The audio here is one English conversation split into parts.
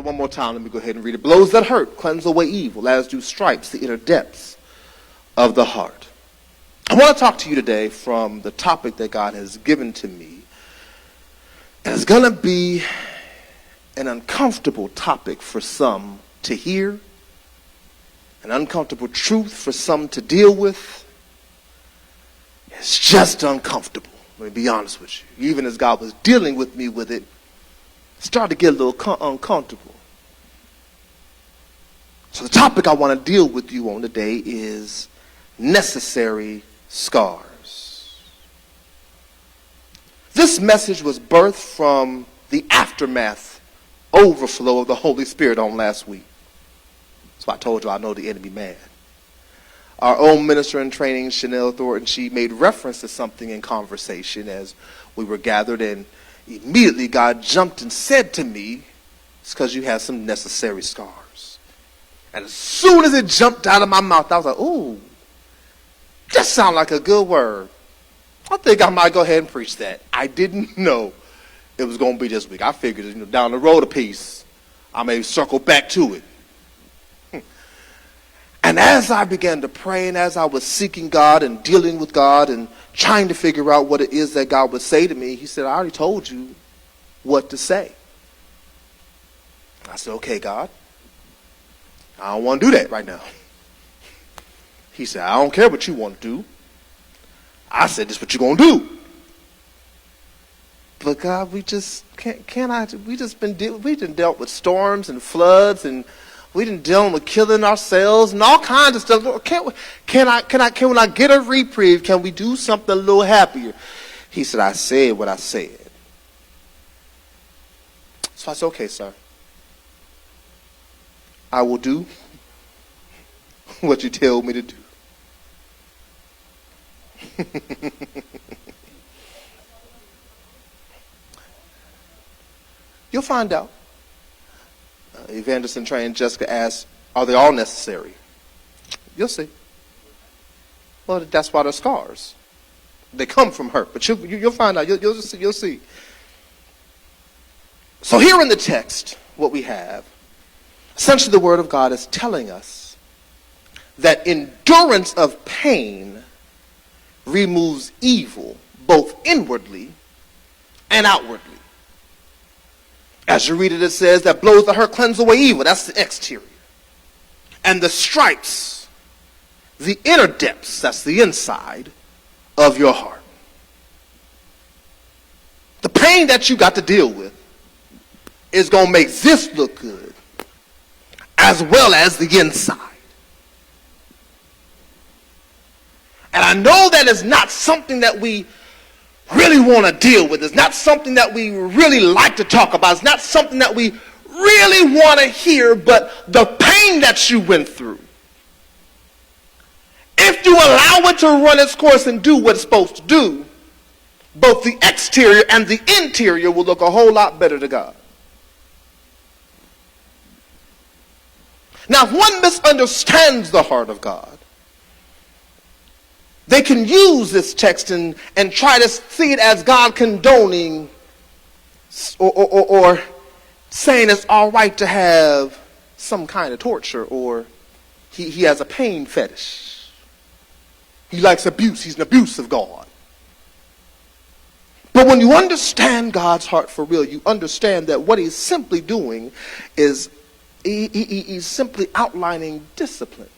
So one more time, let me go ahead and read it. Blows that hurt cleanse away evil, as do stripes the inner depths of the heart. I want to talk to you today from the topic that God has given to me. And it's going to be an uncomfortable topic for some to hear, an uncomfortable truth for some to deal with. It's just uncomfortable. Let me be honest with you. Even as God was dealing with me with it, it started to get a little uncomfortable. So the topic I want to deal with you on today is necessary scars. This message was birthed from the aftermath, overflow of the Holy Spirit on last week. So I told you I know the enemy mad. Our own minister in training, Chanel Thornton, she made reference to something in conversation as we were gathered, and immediately God jumped and said to me, it's because you have some necessary scars. And as soon as it jumped out of my mouth, I was like, ooh, that sounds like a good word. I think I might go ahead and preach that. I didn't know it was going to be this week. I figured, down the road a piece, I may circle back to it. And as I began to pray and as I was seeking God and dealing with God and trying to figure out what it is that God would say to me, he said, I already told you what to say. I said, okay, God, I don't want to do that right now. He said, I don't care what you want to do. I said, this is what you're going to do. But God, we just dealt with storms and floods, and we didn't deal with killing ourselves and all kinds of stuff. Lord, can I get a reprieve? Can we do something a little happier? He said, I said what I said. So I said, okay, sir. I will do what you tell me to do. You'll find out. Evangelist in training Jessica asked, are they all necessary? You'll see. Well, that's why they're scars. They come from hurt, but you'll find out. You'll see. So here in the text, what we have, essentially the Word of God is telling us that endurance of pain removes evil both inwardly and outwardly. As you read it, it says that blows the hurt cleanse away evil. That's the exterior. And the stripes, the inner depths, that's the inside of your heart. The pain that you got to deal with is going to make this look good as well as the inside. And I know that is not something that we really want to deal with. It's not something that we really like to talk about. It's not something that we really want to hear, but the pain that you went through, if you allow it to run its course and do what it's supposed to do, both the exterior and the interior will look a whole lot better to God. Now, if one misunderstands the heart of God, they can use this text and try to see it as God condoning or saying it's all right to have some kind of torture, or he has a pain fetish. He likes abuse. He's an abusive God. But when you understand God's heart for real, you understand that what he's simply doing is he's simply outlining discipline.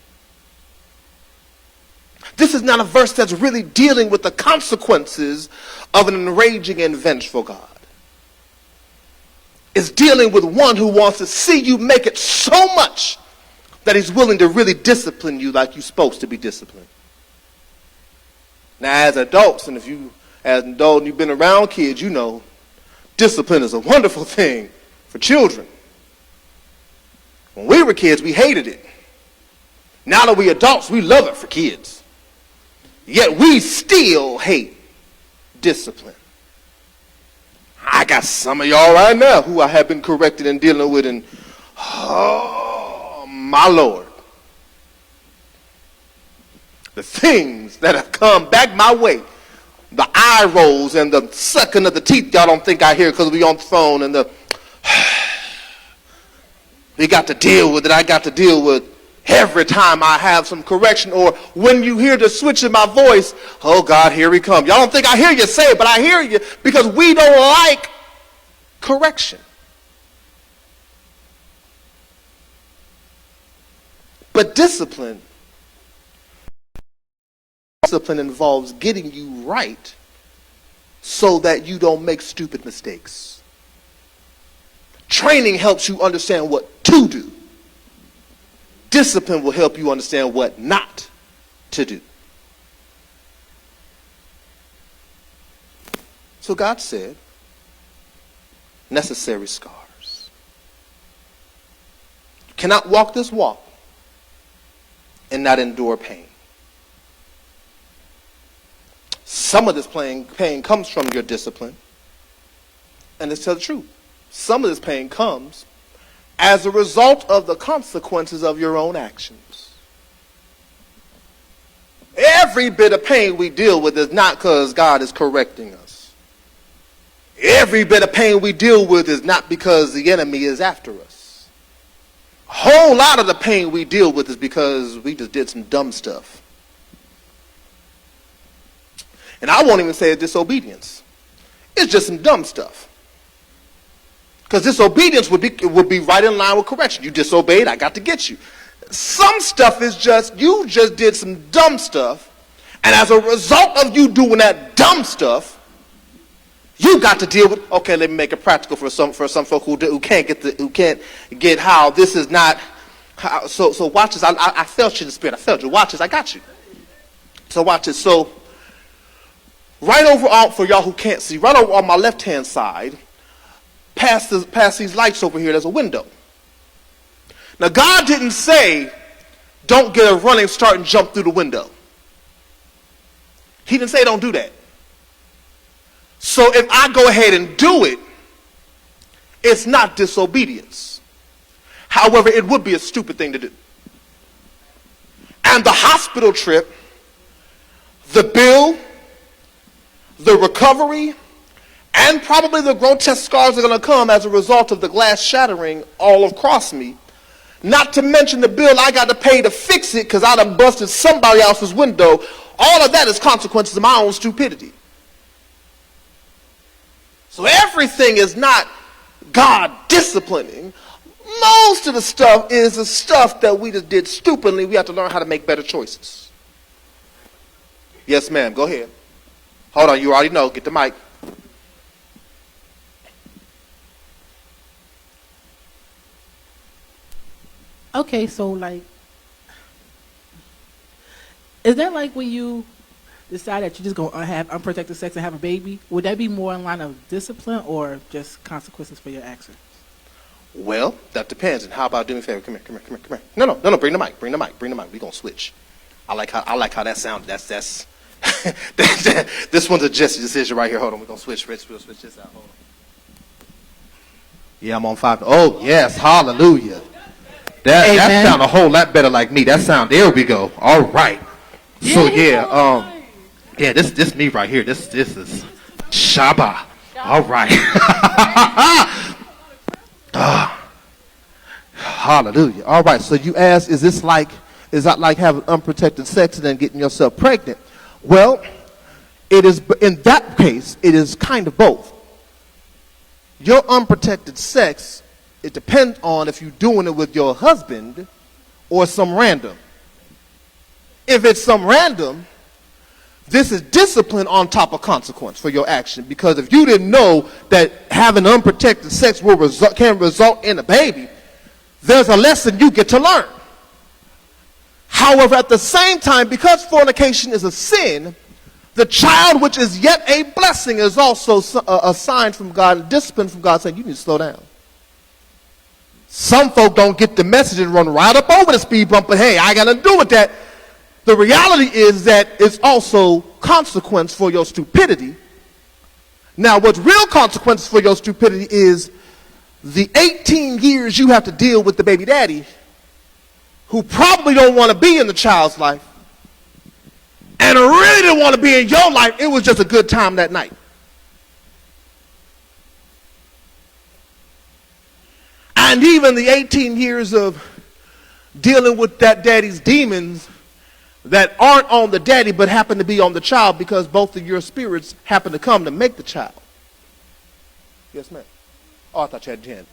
This is not a verse that's really dealing with the consequences of an enraging and vengeful God. It's dealing with one who wants to see you make it so much that he's willing to really discipline you like you're supposed to be disciplined. Now, as adults, and if you, as an adult, you've been around kids, you know discipline is a wonderful thing for children. When we were kids, we hated it. Now that we adults, we love it for kids. Yet we still hate discipline. I got some of y'all right now who I have been corrected and dealing with, and oh my Lord, the things that have come back my way, the eye rolls and the sucking of the teeth, y'all don't think I hear because we on the phone, and the We got to deal with it. I got to deal with every time I have some correction, or when you hear the switch in my voice, oh God, here we come. Y'all don't think I hear you say it, but I hear you, because we don't like correction. But discipline involves getting you right so that you don't make stupid mistakes. Training helps you understand what to do. Discipline will help you understand what not to do. So God said, necessary scars. You cannot walk this walk and not endure pain. Some of this pain comes from your discipline. And let's tell the truth. Some of this pain comes as a result of the consequences of your own actions. Every bit of pain we deal with is not because God is correcting us. Every bit of pain we deal with is not because the enemy is after us. A whole lot of the pain we deal with is because we just did some dumb stuff. And I won't even say it's disobedience. It's just some dumb stuff. Because disobedience would be right in line with correction. You disobeyed, I got to get you. Some stuff is just, you just did some dumb stuff, and as a result of you doing that dumb stuff, you got to deal with, okay, let me make it practical for some folk who can't get how this is not, how, so watch this. I felt you in the spirit. I felt you. Watch this. I got you. So watch this. So right over, for y'all who can't see, right over on my left-hand side, past these lights over here, there's a window. Now, God didn't say, don't get a running start and jump through the window. He didn't say don't do that. So if I go ahead and do it, it's not disobedience. However, it would be a stupid thing to do. And the hospital trip, the bill, the recovery, and probably the grotesque scars are going to come as a result of the glass shattering all across me. Not to mention the bill I got to pay to fix it because I done busted somebody else's window. All of that is consequences of my own stupidity. So everything is not God disciplining. Most of the stuff is the stuff that we just did stupidly. We have to learn how to make better choices. Yes, ma'am. Go ahead. Hold on. You already know. Get the mic. Okay, so like, is that like when you decide that you're just going to have unprotected sex and have a baby? Would that be more in line of discipline or just consequences for your actions? Well, that depends. And how about doing me a favor? Come here. No. Bring the mic. We're gonna switch. I like how that sounded. That's this one's a Jesse decision right here. Hold on. We're gonna switch. We'll switch this out. Hold on. Yeah, I'm on 5. Oh yes, hallelujah. That sound a whole lot better like me. That sound. There we go. All right. So yeah, this me right here. This is Shabba. All right. Hallelujah. All right. So you ask, is that like having unprotected sex and then getting yourself pregnant? Well, it is. In that case, it is kind of both. Your unprotected sex, it depends on if you're doing it with your husband or some random. If it's some random, this is discipline on top of consequence for your action. Because if you didn't know that having unprotected sex can result in a baby, there's a lesson you get to learn. However, at the same time, because fornication is a sin, the child which is yet a blessing is also a sign from God, a discipline from God saying you need to slow down. Some folk don't get the message and run right up over the speed bump, but hey, I got nothing to do with that. The reality is that it's also consequence for your stupidity. Now, what's real consequences for your stupidity is the 18 years you have to deal with the baby daddy who probably don't want to be in the child's life and really didn't want to be in your life. It was just a good time that night. And even the 18 years of dealing with that daddy's demons that aren't on the daddy but happen to be on the child because both of your spirits happen to come to make the child. Yes, ma'am. Oh, I thought you had your hand.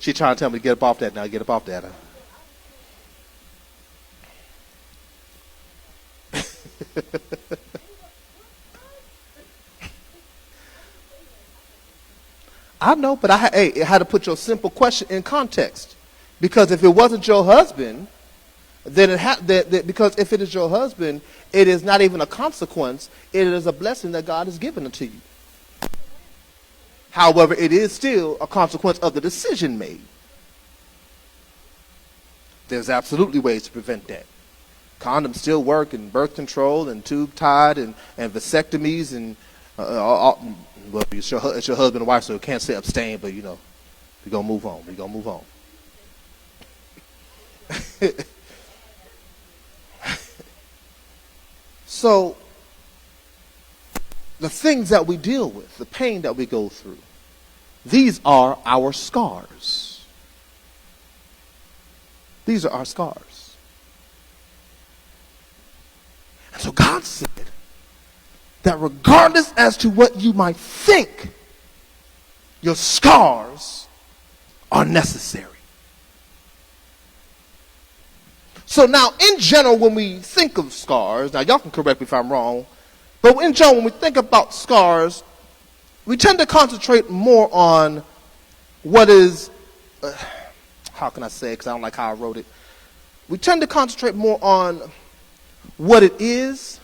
She trying to tell me to get up off that now. Get up off that. I know, but I had to put your simple question in context. Because if it wasn't your husband, then because if it is your husband, it is not even a consequence. It is a blessing that God has given unto you. However, it is still a consequence of the decision made. There's absolutely ways to prevent that. Condoms still work, and birth control, and tube tied, and vasectomies, and well, it's your husband and wife, so you can't say abstain, but we're going to move on. We're going to move on. So, the things that we deal with, the pain that we go through, these are our scars. These are our scars. And so God said that regardless as to what you might think, your scars are necessary. So now, in general, when we think of scars, now y'all can correct me if I'm wrong, but in general, when we think about scars, we tend to concentrate more on what is, how can I say it, because I don't like how I wrote it. We tend to concentrate more on what it is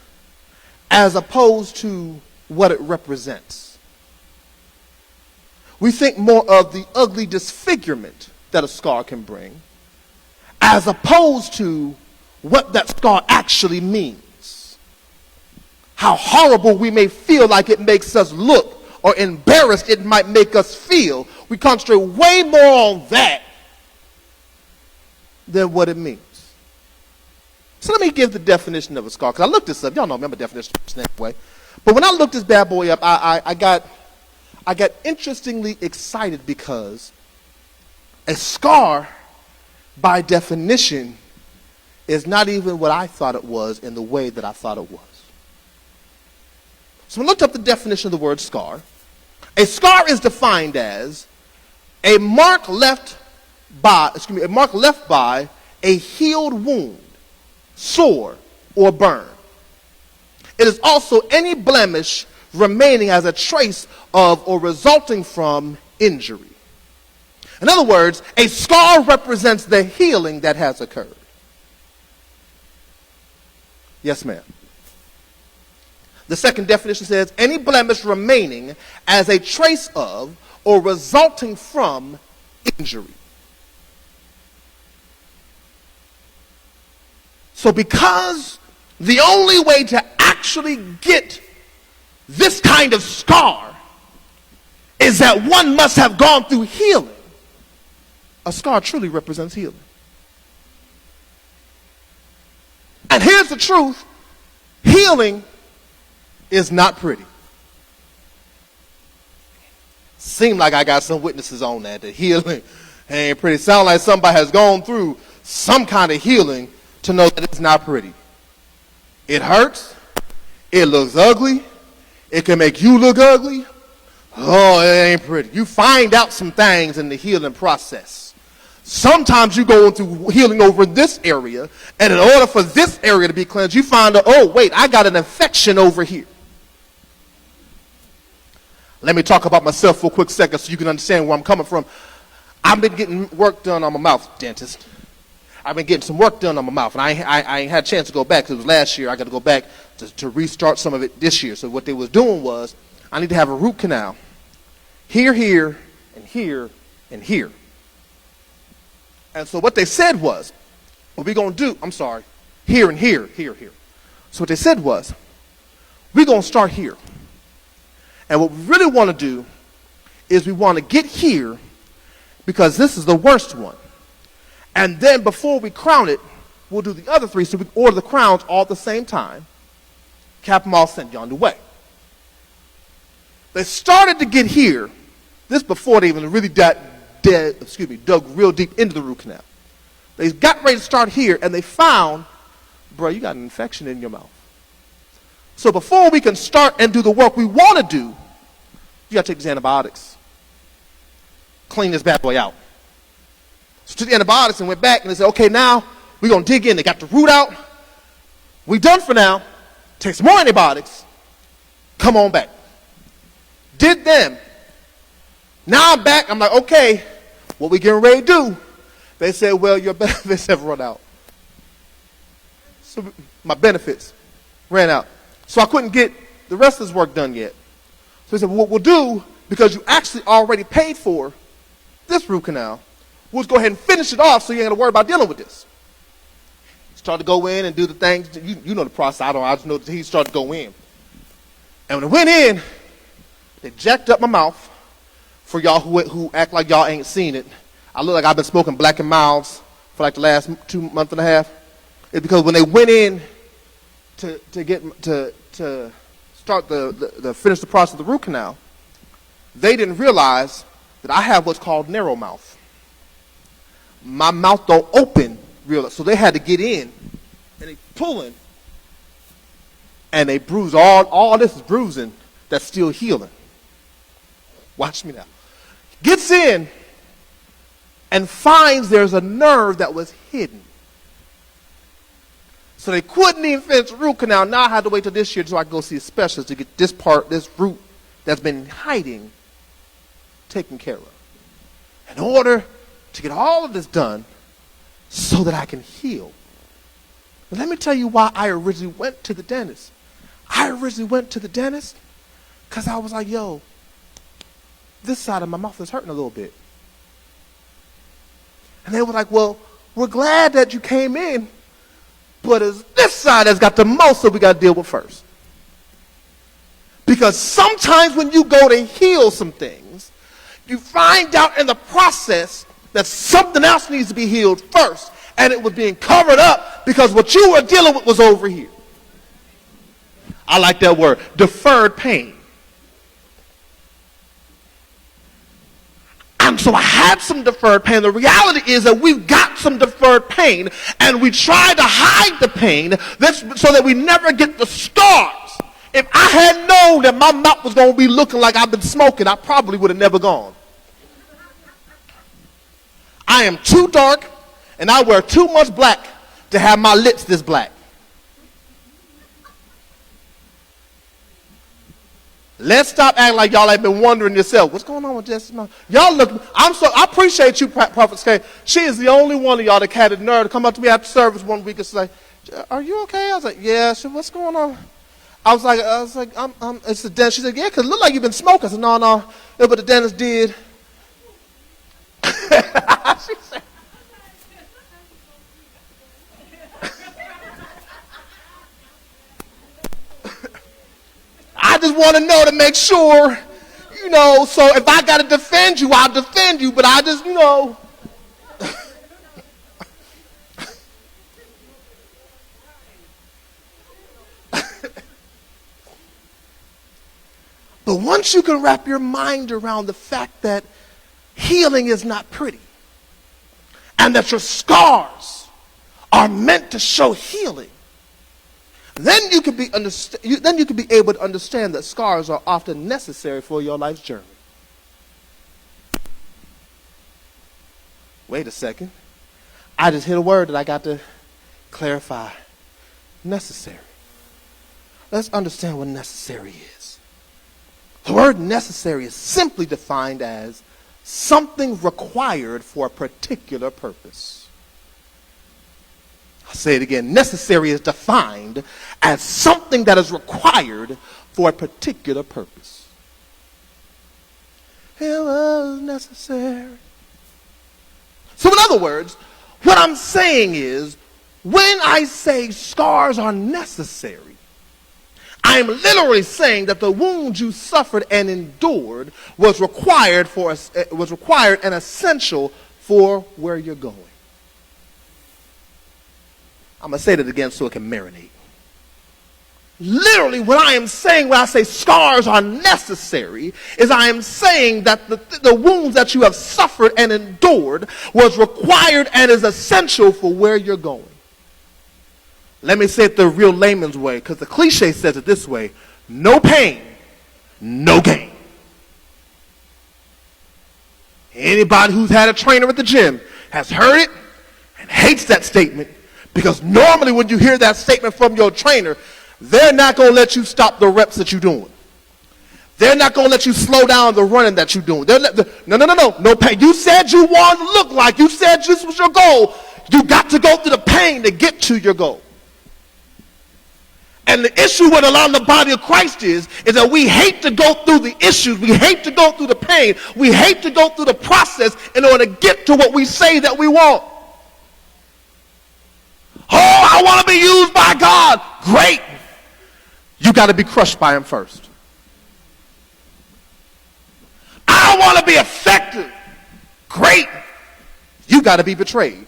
as opposed to what it represents. We think more of the ugly disfigurement that a scar can bring as opposed to what that scar actually means. How horrible we may feel like it makes us look, or embarrassed it might make us feel. We concentrate way more on that than what it means. So let me give the definition of a scar, because I looked this up. Y'all know me, I'm a definition anyway. But when I looked this bad boy up, I got interestingly excited because a scar, by definition, is not even what I thought it was in the way that I thought it was. So I looked up the definition of the word scar. A scar is defined as a mark left by a healed wound, sore, or burn. It is also any blemish remaining as a trace of or resulting from injury. In other words, a scar represents the healing that has occurred. Yes, ma'am. The second definition says any blemish remaining as a trace of or resulting from injury. So because the only way to actually get this kind of scar is that one must have gone through healing, a scar truly represents healing. And here's the truth. Healing is not pretty. Seem like I got some witnesses on that. The healing ain't pretty. Sound like somebody has gone through some kind of healing to know that it's not pretty. It hurts. It looks ugly. It can make you look ugly. Oh, it ain't pretty. You find out some things in the healing process. Sometimes you go into healing over this area, and in order for this area to be cleansed, you find out, oh, wait, I got an infection over here. Let me talk about myself for a quick second so you can understand where I'm coming from. I've been getting work done on my mouth, dentist. I've been getting some work done on my mouth, and I ain't had a chance to go back because it was last year. I got to go back to restart some of it this year. So what they was doing was I need to have a root canal here, and here, and here. And so what they said was, what we're going to do, here and here. So what they said was, we're going to start here. And what we really want to do is we want to get here because this is the worst one. And then before we crown it, we'll do the other three so we can order the crowns all at the same time. Cap them all, send you on the way. They started to get here. This before they even really dug real deep into the root canal. They got ready to start here, and they found, bro, you got an infection in your mouth. So before we can start and do the work we want to do, you got to take these antibiotics. Clean this bad boy out. So took the antibiotics and went back, and they said, okay, now we're going to dig in. They got the root out. We done for now. Take some more antibiotics. Come on back. Did them. Now I'm back. I'm like, okay, what we getting ready to do? They said, well, your benefits have run out. So my benefits ran out. So I couldn't get the rest of this work done yet. So he said, well, what we'll do, because you actually already paid for this root canal, we'll just go ahead and finish it off so you ain't got to worry about dealing with this. He started to go in and do the things. You know the process. I just know that he started to go in. And when it went in, they jacked up my mouth. For y'all who act like y'all ain't seen it, I look like I've been smoking Black and Milds for like the last 2 months and a half. It's because when they went in to start the finish the process of the root canal, they didn't realize that I have what's called narrow mouth. My mouth don't open real, so they had to get in and they pulling, and they bruise all this is bruising that's still healing. Watch me now. Gets in and finds there's a nerve that was hidden. So they couldn't even finish the root canal. Now I had to wait till this year so I could go see a specialist to get this root that's been hiding, taken care of. In order to get all of this done so that I can heal. But let me tell you why I originally went to the dentist. I originally went to the dentist because I was like, yo, this side of my mouth is hurting a little bit. And they were like, well, we're glad that you came in, but it's this side that's got the most that we got to deal with first. Because sometimes when you go to heal some things, you find out in the process that something else needs to be healed first, and it was being covered up because what you were dealing with was over here. I like that word, deferred pain. And so I had some deferred pain. The reality is that we've got some deferred pain, and we try to hide the pain so that we never get the scars. If I had known that my mouth was going to be looking like I've been smoking, I probably would have never gone. I am too dark, and I wear too much black to have my lips this black. Let's stop acting like y'all ain't been wondering yourself. What's going on with Jesse? Y'all look, I appreciate you, Prophet Skay. She is the only one of y'all that had the nerve to come up to me after service one week and say, are you okay? I was like, yeah. She said, what's going on? I was like, it's the dentist. She said, yeah, because it looked like you've been smoking. I said, no, yeah, but the dentist did. She said, I just want to know to make sure, so if I got to defend you, I'll defend you, but I just, But once you can wrap your mind around the fact that healing is not pretty, and that your scars are meant to show healing, then you can be able to understand that scars are often necessary for your life's journey. Wait a second. I just hit a word that I got to clarify. Necessary. Let's understand what necessary is. The word necessary is simply defined as something required for a particular purpose. I'll say it again. Necessary is defined as something that is required for a particular purpose. It was necessary. So in other words, what I'm saying is, when I say scars are necessary, I'm literally saying that the wounds you suffered and endured was required and essential for where you're going. I'm going to say that again so it can marinate. Literally, what I am saying when I say scars are necessary is I am saying that the wounds that you have suffered and endured was required and is essential for where you're going. Let me say it the real layman's way, because the cliche says it this way: no pain, no gain. Anybody who's had a trainer at the gym has heard it and hates that statement, because normally when you hear that statement from your trainer, they're not going to let you stop the reps that you're doing. They're not going to let you slow down the running that you're doing. No pain. You said you wanted to look like, you said this was your goal. You got to go through the pain to get to your goal. And the issue with a lot of the body of Christ is that we hate to go through the issues. We hate to go through the pain. We hate to go through the process in order to get to what we say that we want. Oh, I want to be used by God. Great. You got to be crushed by him first. I want to be effective. Great. You got to be betrayed.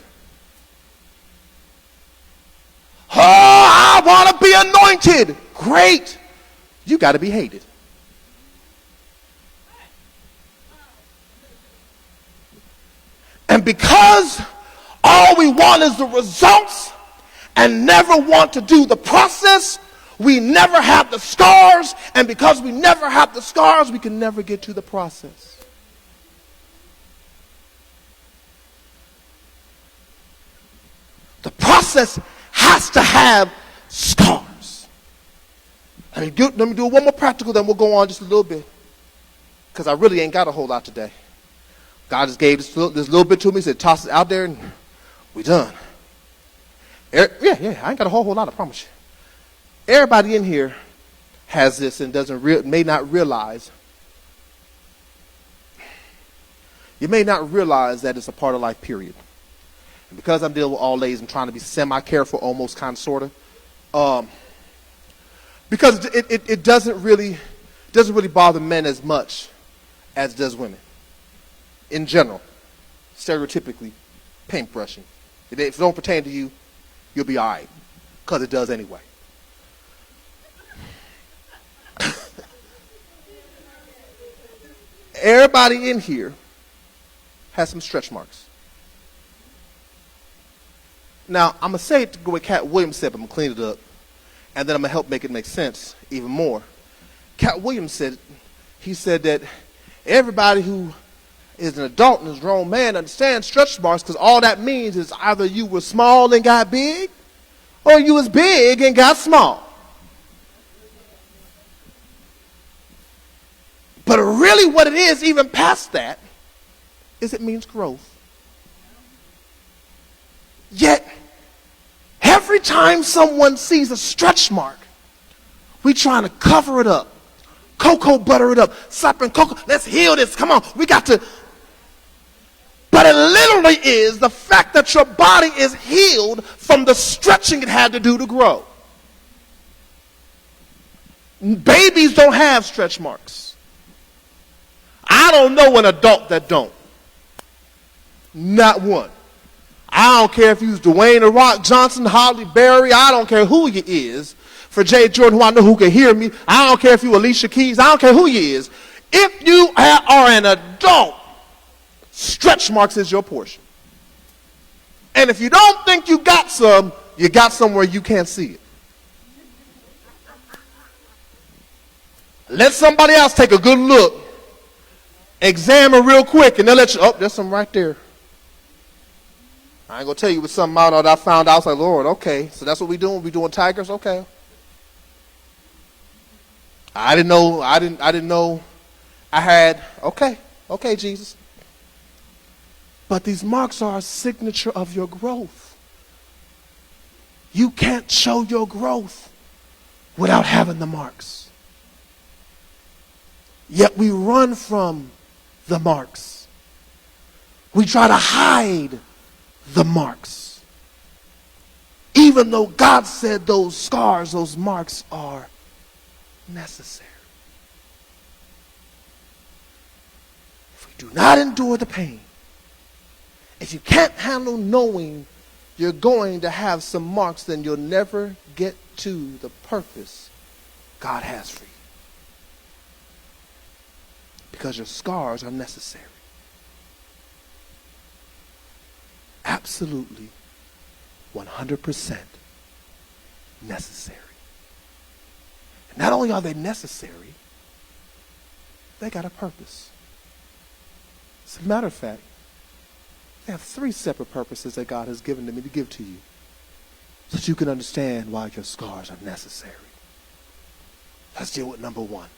Oh, I want to be anointed. Great. You got to be hated. And because all we want is the results and never want to do the process, we never have the scars. And because we never have the scars, we can never get to the process. The process has to have scars. Let me do one more practical, then we'll go on just a little bit, because I really ain't got a whole lot today. God just gave this little bit to me, said toss it out there and we done. I ain't got a whole lot, I promise you. Everybody in here has this and may not realize. You may not realize that it's a part of life, period. And because I'm dealing with all ladies, I'm trying to be semi-careful, almost kind of, sort of. Because it doesn't really bother men as much as it does women. In general, stereotypically, paintbrushing. If it don't pertain to you, you'll be all right, because it does anyway. Everybody in here has some stretch marks. Now, I'm going to say it the way Cat Williams said, but I'm going to clean it up. And then I'm going to help make it make sense even more. Cat Williams said, he said that everybody who is an adult and is a grown man understands stretch marks, because all that means is either you were small and got big, or you was big and got small. But really what it is, even past that, is it means growth. Yet, every time someone sees a stretch mark, we trying to cover it up, cocoa butter it up, slapping cocoa. Let's heal this. Come on, we got to. But it literally is the fact that your body is healed from the stretching it had to do to grow. Babies don't have stretch marks. I don't know an adult that don't. Not one. I don't care if he's Dwayne The Rock Johnson, Holly Berry. I don't care who he is. For Jay Jordan, who I know who can hear me. I don't care if you Alicia Keys. I don't care who he is. If you are an adult, stretch marks is your portion. And if you don't think you got some, you got somewhere you can't see it. Let somebody else take a good look. Examine real quick, and they'll let you, oh, there's some right there. I ain't going to tell you what something out that I found out. I was like, Lord, okay, so that's what we doing? We doing tigers? Okay. I didn't know I had, okay, Jesus. But these marks are a signature of your growth. You can't show your growth without having the marks. Yet we run from the marks. We try to hide the marks. Even though God said those scars, those marks are necessary. If we do not endure the pain, if you can't handle knowing you're going to have some marks, then you'll never get to the purpose God has for you. Because your scars are necessary. Absolutely 100% necessary. And not only are they necessary, they got a purpose. As a matter of fact, they have 3 separate purposes that God has given to me to give to you, so that you can understand why your scars are necessary. Let's deal with number 1.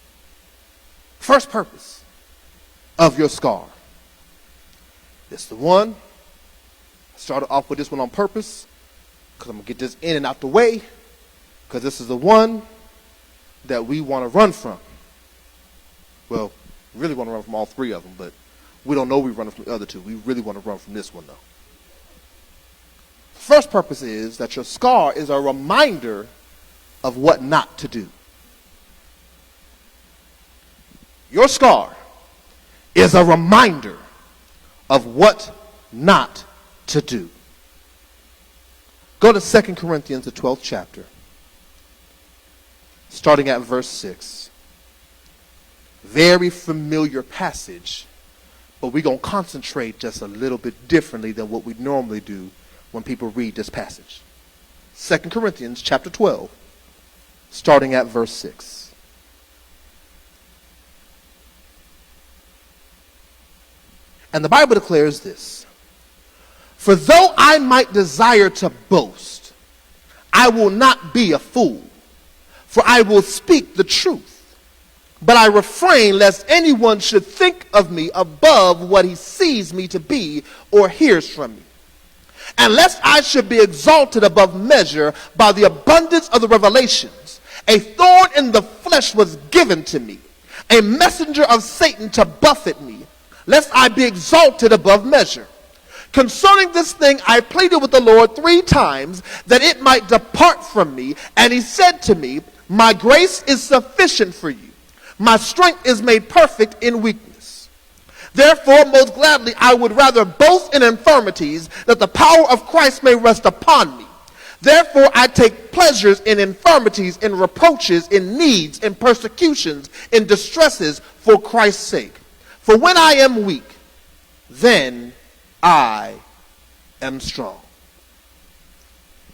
First purpose of your scar. This is the one. I started off with this one on purpose because I'm going to get this in and out the way, because this is the one that we want to run from. Well, we really want to run from all 3 of them, but we don't know we're running from the other 2. We really want to run from this one, though. The first purpose is that your scar is a reminder of what not to do. Your scar is a reminder of what not to do. Go to 2 Corinthians, the 12th chapter, starting at verse 6. Very familiar passage, but we're going to concentrate just a little bit differently than what we normally do when people read this passage. 2 Corinthians chapter 12, starting at verse 6. And the Bible declares this: for though I might desire to boast, I will not be a fool, for I will speak the truth. But I refrain lest anyone should think of me above what he sees me to be or hears from me. And lest I should be exalted above measure by the abundance of the revelations, a thorn in the flesh was given to me, a messenger of Satan to buffet me, lest I be exalted above measure. Concerning this thing I pleaded with the Lord 3 times, that it might depart from me. And he said to me, my grace is sufficient for you. My strength is made perfect in weakness. Therefore, most gladly, I would rather boast in infirmities, that the power of Christ may rest upon me. Therefore, I take pleasures in infirmities, in reproaches, in needs, in persecutions, in distresses, for Christ's sake. For when I am weak, then I am strong.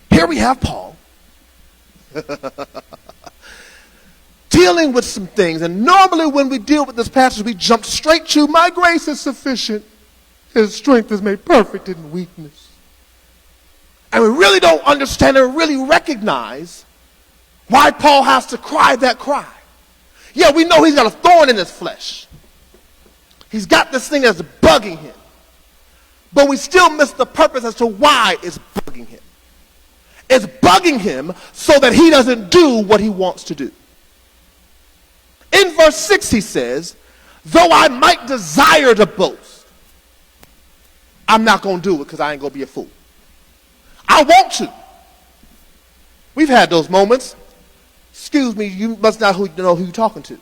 Here we have Paul dealing with some things. And normally when we deal with this passage, we jump straight to, my grace is sufficient. His strength is made perfect in weakness. And we really don't understand and really recognize why Paul has to cry that cry. Yeah, we know he's got a thorn in his flesh. He's got this thing that's bugging him. But we still miss the purpose as to why it's bugging him. It's bugging him so that he doesn't do what he wants to do. In verse 6 he says, though I might desire to boast, I'm not going to do it because I ain't going to be a fool. I want to. We've had those moments. Excuse me, you must not know who you're talking to.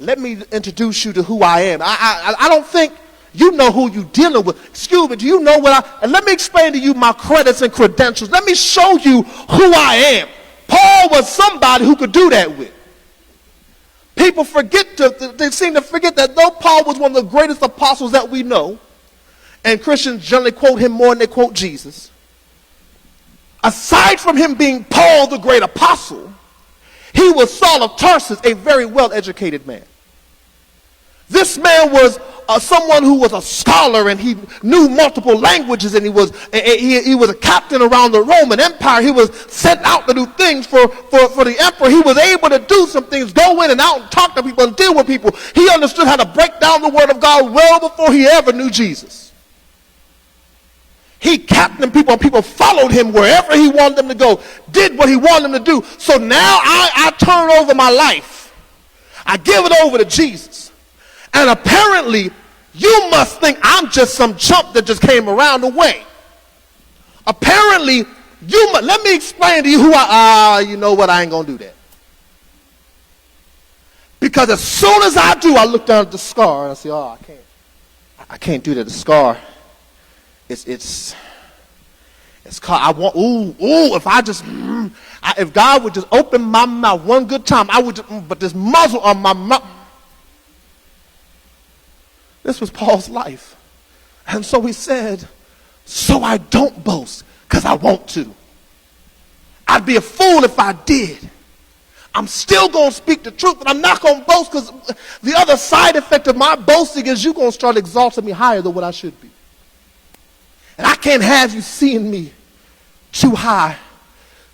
Let me introduce you to who I am. I don't think you know who you're dealing with. Excuse me, do you know and let me explain to you my credits and credentials. Let me show you who I am. Paul was somebody who could do that with. People they seem to forget that though Paul was one of the greatest apostles that we know, and Christians generally quote him more than they quote Jesus, aside from him being Paul the great apostle, he was Saul of Tarsus, a very well-educated man. This man was someone who was a scholar, and he knew multiple languages, and he was a captain around the Roman Empire. He was sent out to do things for the emperor. He was able to do some things, go in and out and talk to people and deal with people. He understood how to break down the word of God well before he ever knew Jesus. He captained people, and people followed him wherever he wanted them to go, did what he wanted them to do. So now I turn over my life. I give it over to Jesus. And apparently, you must think I'm just some chump that just came around the way. Apparently, let me explain to you you know what, I ain't going to do that. Because as soon as I do, I look down at the scar and I say, I can't do that. The scar, it's called, if I just, If God would just open my mouth one good time, I would just, but this muzzle on my mouth. This was Paul's life. And so he said, so I don't boast because I want to. I'd be a fool if I did. I'm still going to speak the truth, but I'm not going to boast because the other side effect of my boasting is you're going to start exalting me higher than what I should be. And I can't have you seeing me too high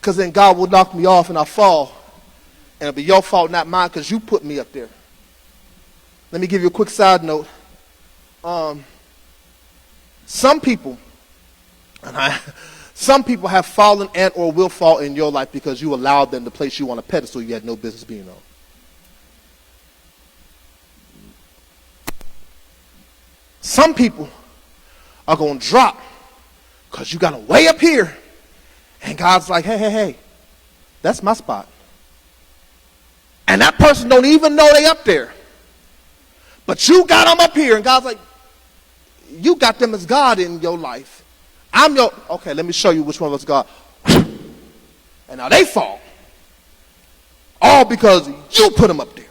because then God will knock me off and I'll fall. And it'll be your fault, not mine, because you put me up there. Let me give you a quick side note. Some people have fallen and or will fall in your life because you allowed them to place you on a pedestal you had no business being on. Some people are going to drop because you got them way up here. And God's like, hey, that's my spot. And that person don't even know they up there. But you got them up here. And God's like, you got them as God in your life. Okay, let me show you which one was God. And now they fall. All because you put them up there.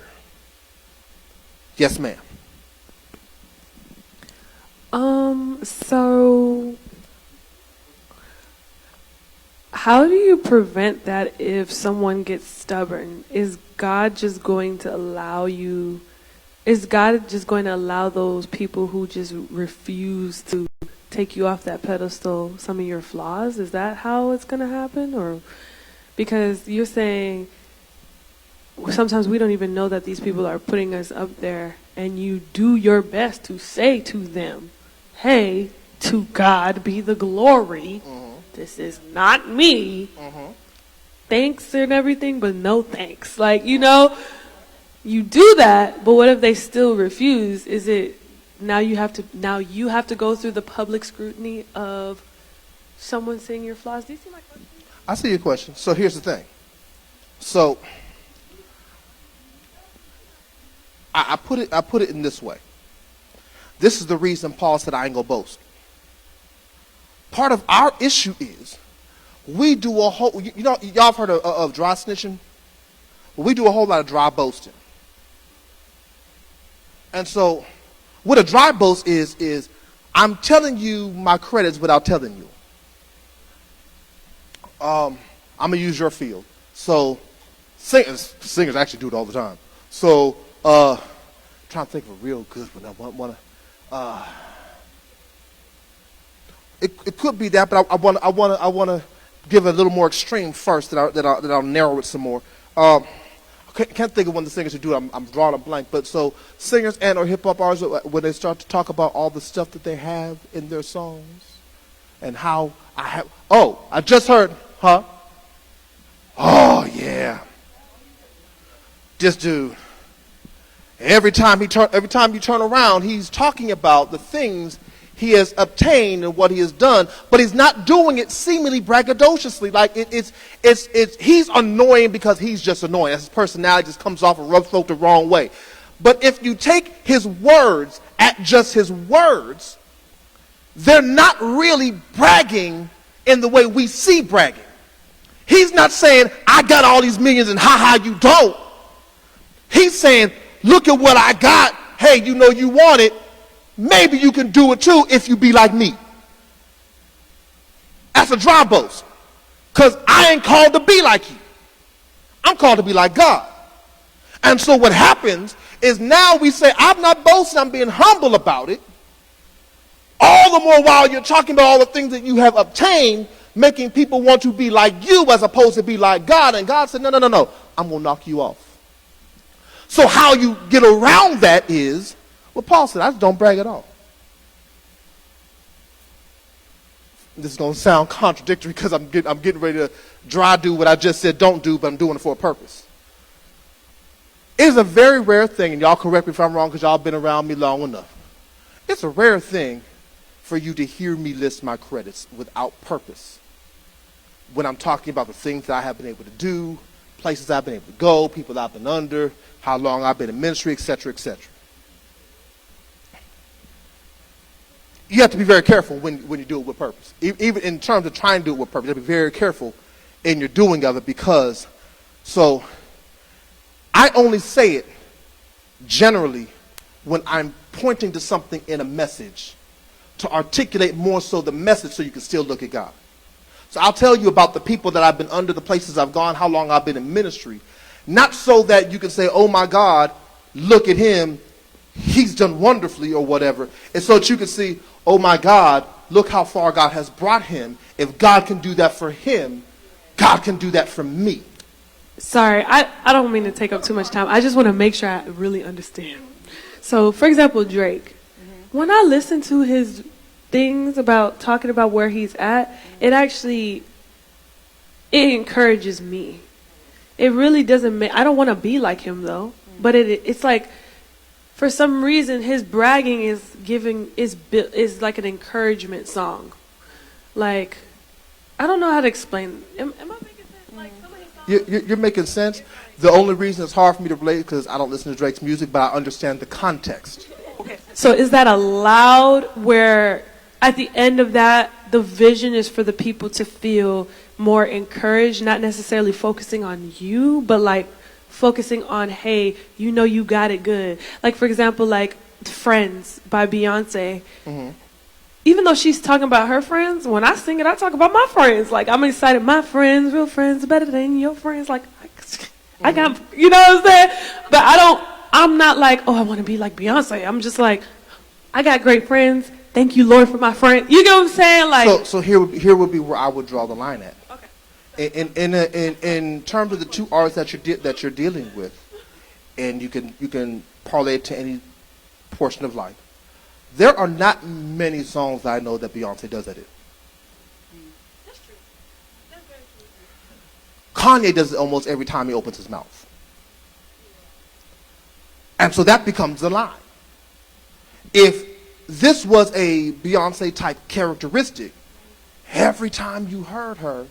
Yes, ma'am. So how do you prevent that if someone gets stubborn? Is God just going to allow those people who just refuse to take you off that pedestal some of your flaws? Is that how it's going to happen? Or because you're saying sometimes we don't even know that these people are putting us up there, and you do your best to say to them, hey, to God be the glory. Mm-hmm. This is not me. Mm-hmm. Thanks and everything, but no thanks. Like, you do that, but what if they still refuse? Is it now you have to go through the public scrutiny of someone seeing your flaws? Do you see my question? I see your question. So here's the thing. So I put it in this way. This is the reason Paul said I ain't gonna boast. Part of our issue is we do a whole, y'all have heard of dry snitching? We do a whole lot of dry boasting. And so what a dry boast is I'm telling you my credits without telling you. I'm going to use your field. So singers actually do it all the time. So trying to think of a real good one. I want to. It could be that, but I want to give a little more extreme first. That I'll narrow it some more. I can't think of one of the singers who do it. I'm drawing a blank. But so singers and or hip hop artists, when they start to talk about all the stuff that they have in their songs, and how I just heard, huh? Oh yeah, this dude. Every time you turn around, he's talking about the things he has obtained and what he has done, but he's not doing it seemingly braggadociously. Like he's annoying because he's just annoying. His personality just comes off and rubs folk the wrong way. But if you take his words at just his words, they're not really bragging in the way we see bragging. He's not saying, I got all these millions and ha you don't. He's saying, look at what I got. Hey, you want it. Maybe you can do it too if you be like me. That's a dry boast. Because I ain't called to be like you. I'm called to be like God. And so what happens is now we say, I'm not boasting, I'm being humble about it. All the more while you're talking about all the things that you have obtained, making people want to be like you as opposed to be like God. And God said, no, I'm going to knock you off. So how you get around that is, well, Paul said, I just don't brag at all. This is going to sound contradictory because I'm getting ready to dry do what I just said don't do, but I'm doing it for a purpose. It is a very rare thing, and y'all correct me if I'm wrong because y'all been around me long enough. It's a rare thing for you to hear me list my credits without purpose. When I'm talking about the things that I have been able to do, places I've been able to go, people I've been under, how long I've been in ministry, etc., etc. You have to be very careful when you do it with purpose. Even in terms of trying to do it with purpose, you have to be very careful in your doing of it, because, so I only say it generally when I'm pointing to something in a message to articulate more so the message so you can still look at God. So I'll tell you about the people that I've been under, the places I've gone, how long I've been in ministry. Not so that you can say, oh my God, look at him, he's done wonderfully or whatever. And so that you can see, oh my God, look how far God has brought him. If God can do that for him, God can do that for me. Sorry, I don't mean to take up too much time. I just want to make sure I really understand. So, for example, Drake. When I listen to his things about talking about where he's at, it encourages me. It really doesn't make, I don't want to be like him though, but it's like, for some reason, his bragging is like an encouragement song. Like, I don't know how to explain. Am I making sense? Like, some of his songs, You're making sense. The only reason it's hard for me to relate is because I don't listen to Drake's music, but I understand the context. okay. So is that allowed where at the end of that, the vision is for the people to feel more encouraged, not necessarily focusing on you, but like focusing on, hey, you know you got it good. Like, for example, like Friends by Beyonce. Mm-hmm. Even though she's talking about her friends, when I sing it, I talk about my friends. Like, I'm excited. My friends, real friends, are better than your friends. Like, I got, you know what I'm saying? But I'm not like, oh, I want to be like Beyonce. I'm just like, I got great friends. Thank you, Lord, for my friend. You get what I'm saying? Like, So here would be where I would draw the line at. okay. In terms of the two artists that you're dealing with, and you can parlay it to any portion of life, there are not many songs I know that Beyonce does at it. That's true. That's very true. Kanye does it almost every time he opens his mouth. And so that becomes the line. If this was a Beyonce type characteristic, every time you heard her,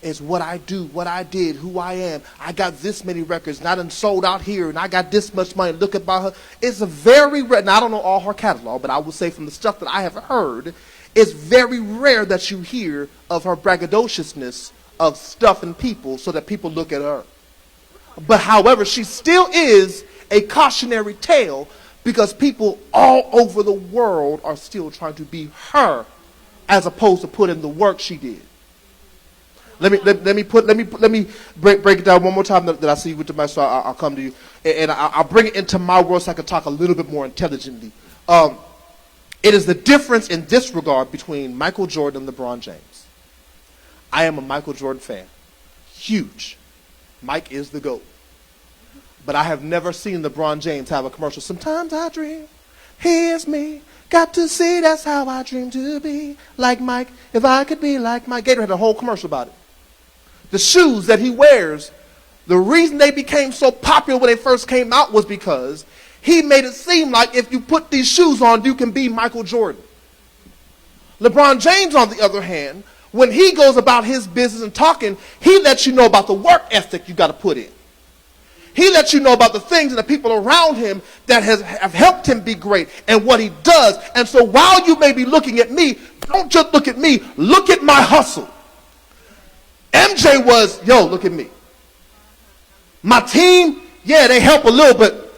it's what I do, what I did, who I am. I got this many records, and I done sold out here, and I got this much money. Look about her. It's a very rare, and I don't know all her catalog, but I will say from the stuff that I have heard, it's very rare that you hear of her braggadociousness of stuff and people so that people look at her. But however, she still is a cautionary tale because people all over the world are still trying to be her as opposed to put in the work she did. Let me break it down one more time that I see with my, so I'll come to you, and I'll bring it into my world so I can talk a little bit more intelligently. It is the difference in this regard between Michael Jordan and LeBron James. I am a Michael Jordan fan, huge. Mike is the GOAT, but I have never seen LeBron James have a commercial. Sometimes I dream, here's me. Got to see, that's how I dream to be like Mike. If I could be like Mike. Gator had a whole commercial about it. The shoes that he wears, the reason they became so popular when they first came out was because he made it seem like if you put these shoes on, you can be Michael Jordan. LeBron James, on the other hand, when he goes about his business and talking, he lets you know about the work ethic you got to put in. He lets you know about the things and the people around him that have helped him be great and what he does. And so while you may be looking at me, don't just look at me, look at my hustle. MJ was, yo, look at me. My team, yeah, they help a little, but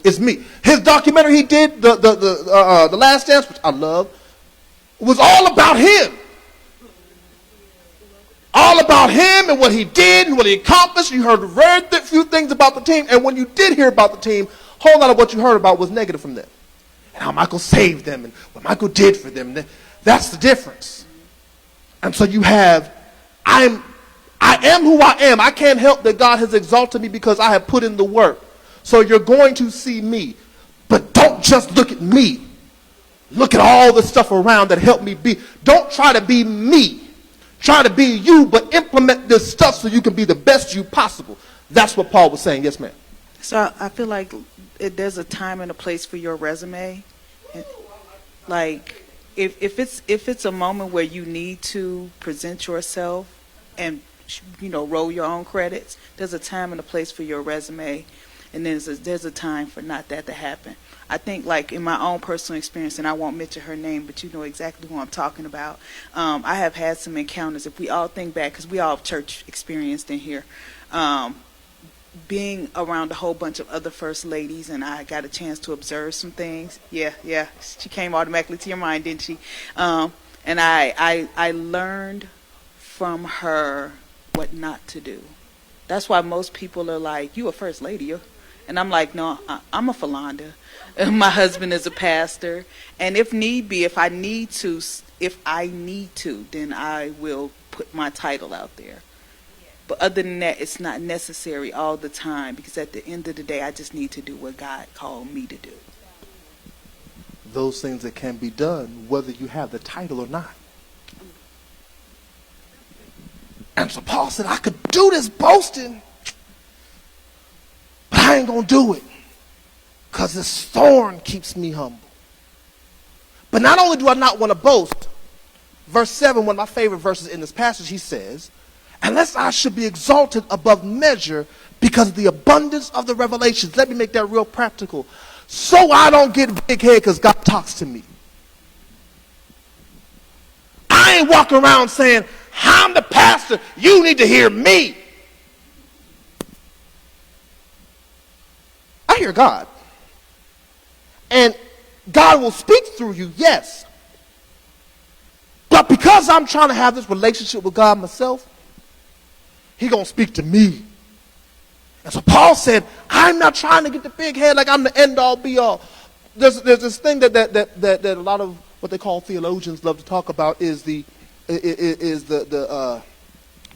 it's me. His documentary he did, the Last Dance, which I love, was all about him. All about him and what he did and what he accomplished. You heard very few things about the team, and when you did hear about the team, a whole lot of what you heard about was negative from them. And how Michael saved them and what Michael did for them. That's the difference. And so you have, I am who I am. I can't help that God has exalted me because I have put in the work. So you're going to see me. But don't just look at me. Look at all the stuff around that helped me be. Don't try to be me. Try to be you, but implement this stuff so you can be the best you possible. That's what Paul was saying. Yes, ma'am. So I feel like there's a time and a place for your resume. Like if it's a moment where you need to present yourself and roll your own credits, there's a time and a place for your resume. and there's a time for not that to happen. I think, like, in my own personal experience, and I won't mention her name, but you know exactly who I'm talking about. I have had some encounters. If we all think back, because we all have church experienced in here, being around a whole bunch of other first ladies, and I got a chance to observe some things. Yeah, she came automatically to your mind, didn't she? And I learned from her what not to do. That's why most people are like, "You a first lady," and I'm like, "No, I'm a Philanda. My husband is a pastor, and if need be, if I need to, then I will put my title out there. But other than that, it's not necessary all the time, because at the end of the day, I just need to do what God called me to do." Those things that can be done, whether you have the title or not. And so Paul said, I could do this boasting, but I ain't going to do it, because this thorn keeps me humble. But not only do I not want to boast, verse 7, one of my favorite verses in this passage, he says, unless I should be exalted above measure because of the abundance of the revelations. Let me make that real practical. So I don't get big head because God talks to me. I ain't walking around saying, I'm the pastor, you need to hear me. I hear God. And God will speak through you, yes. But because I'm trying to have this relationship with God myself, He's going to speak to me. And so Paul said, I'm not trying to get the big head like I'm the end all be all. There's this thing that a lot of what they call theologians love to talk about is the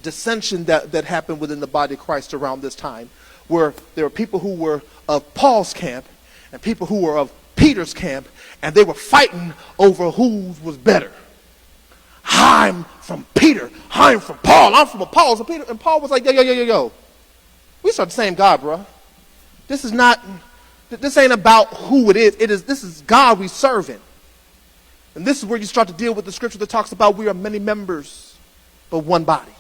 dissension that happened within the body of Christ around this time, where there were people who were of Paul's camp and people who were of Peter's camp, and they were fighting over who was better. I'm from Peter. I'm from Paul. I'm from Apollos. And Paul was like, yo. We serve the same God, bro. This ain't about who it is. This is God we serving. And this is where you start to deal with the scripture that talks about we are many members, but one body.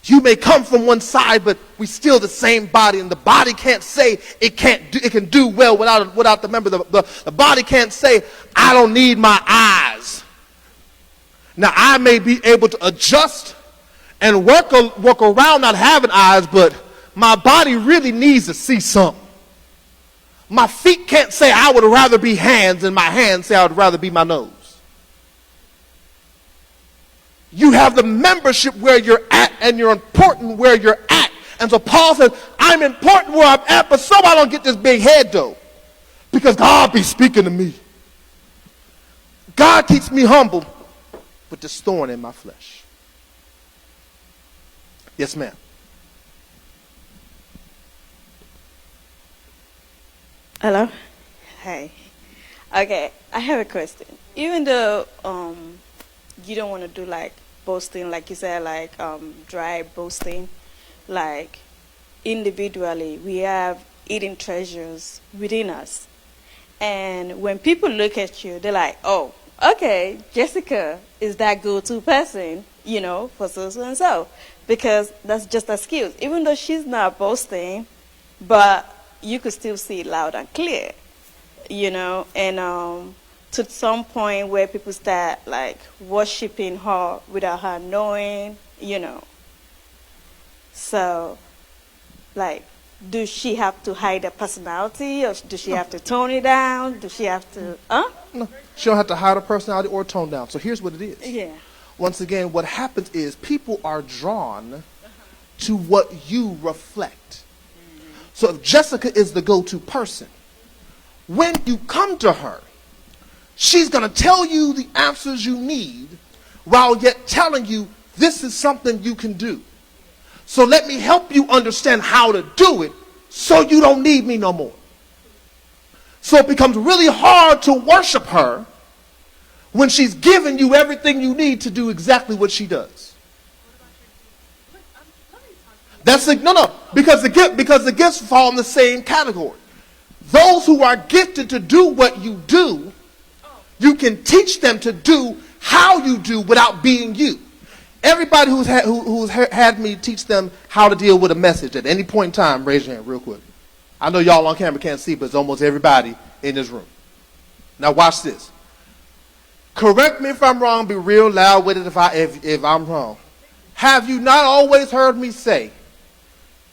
You may come from one side, but we still the same body, and the body can't say it can do well without the member. The body can't say, I don't need my eyes. Now, I may be able to adjust and work around not having eyes, but my body really needs to see something. My feet can't say I would rather be hands, and my hands say I would rather be my nose. You have the membership where you're at, and you're important where you're at. And so Paul says, I'm important where I'm at, but so I don't get this big head though, because God be speaking to me. God keeps me humble with this thorn in my flesh. Yes, ma'am. Hello? Hi. Okay, I have a question. Even though you don't want to do like boasting, like you said, like dry boasting, like individually, we have hidden treasures within us. And when people look at you, they're like, oh, okay, Jessica is that go-to person, for so and so. Because that's just a skill. Even though she's not boasting, but you could still see it loud and clear, and to some point where people start like worshiping her without her knowing, So, like, does she have to hide her personality, or does she have to tone it down? Does she have to, No, she don't have to hide her personality or tone down. So here's what it is. Yeah. Once again, what happens is people are drawn to what you reflect. So if Jessica is the go-to person, when you come to her, she's going to tell you the answers you need while yet telling you this is something you can do. So let me help you understand how to do it so you don't need me no more. So it becomes really hard to worship her when she's giving you everything you need to do exactly what she does. That's like, no, because the gifts fall in the same category. Those who are gifted to do what you do, you can teach them to do how you do without being you. Everybody who's had me teach them how to deal with a message at any point in time, raise your hand real quick. I know y'all on camera can't see, but it's almost everybody in this room. Now watch this. Correct me if I'm wrong. Be real loud with it if I'm wrong. Have you not always heard me say,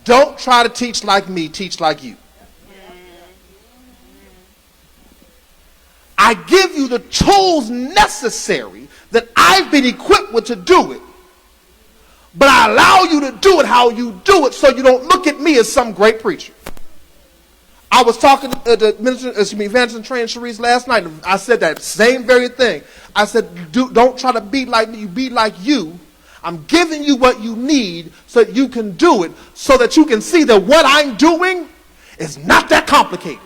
don't try to teach like me, teach like you? I give you the tools necessary that I've been equipped with to do it. But I allow you to do it how you do it so you don't look at me as some great preacher. I was talking to the evangelist and trainer Sharice last night. And I said that same very thing. I said, don't try to be like me, you be like you. I'm giving you what you need so that you can do it, so that you can see that what I'm doing is not that complicated.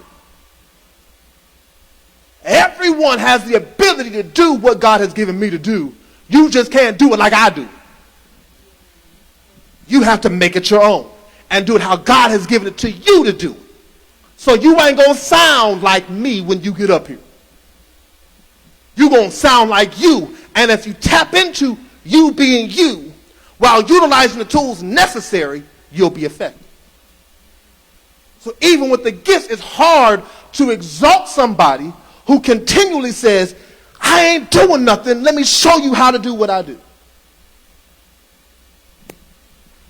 Everyone has the ability to do what God has given me to do. You just can't do it like I do. You have to make it your own and do it how God has given it to you to do it. So you ain't going to sound like me when you get up here. You're going to sound like you. And if you tap into you being you while utilizing the tools necessary, you'll be effective. So even with the gifts, it's hard to exalt somebody who continually says, I ain't doing nothing. Let me show you how to do what I do.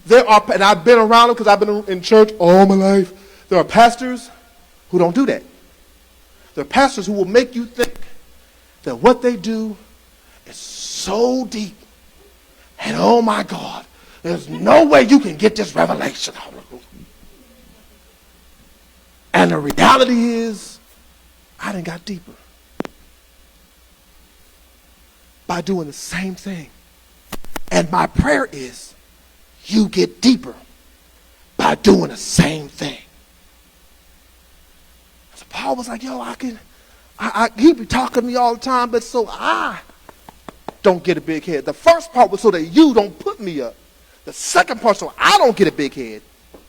And I've been around them because I've been in church all my life. There are pastors who don't do that. There are pastors who will make you think that what they do is so deep. And oh my God, there's no way you can get this revelation. And the reality is, I done got deeper by doing the same thing. And my prayer is, you get deeper by doing the same thing. So Paul was like, yo, he be talking to me all the time, but so I don't get a big head. The first part was so that you don't put me up. The second part, so I don't get a big head.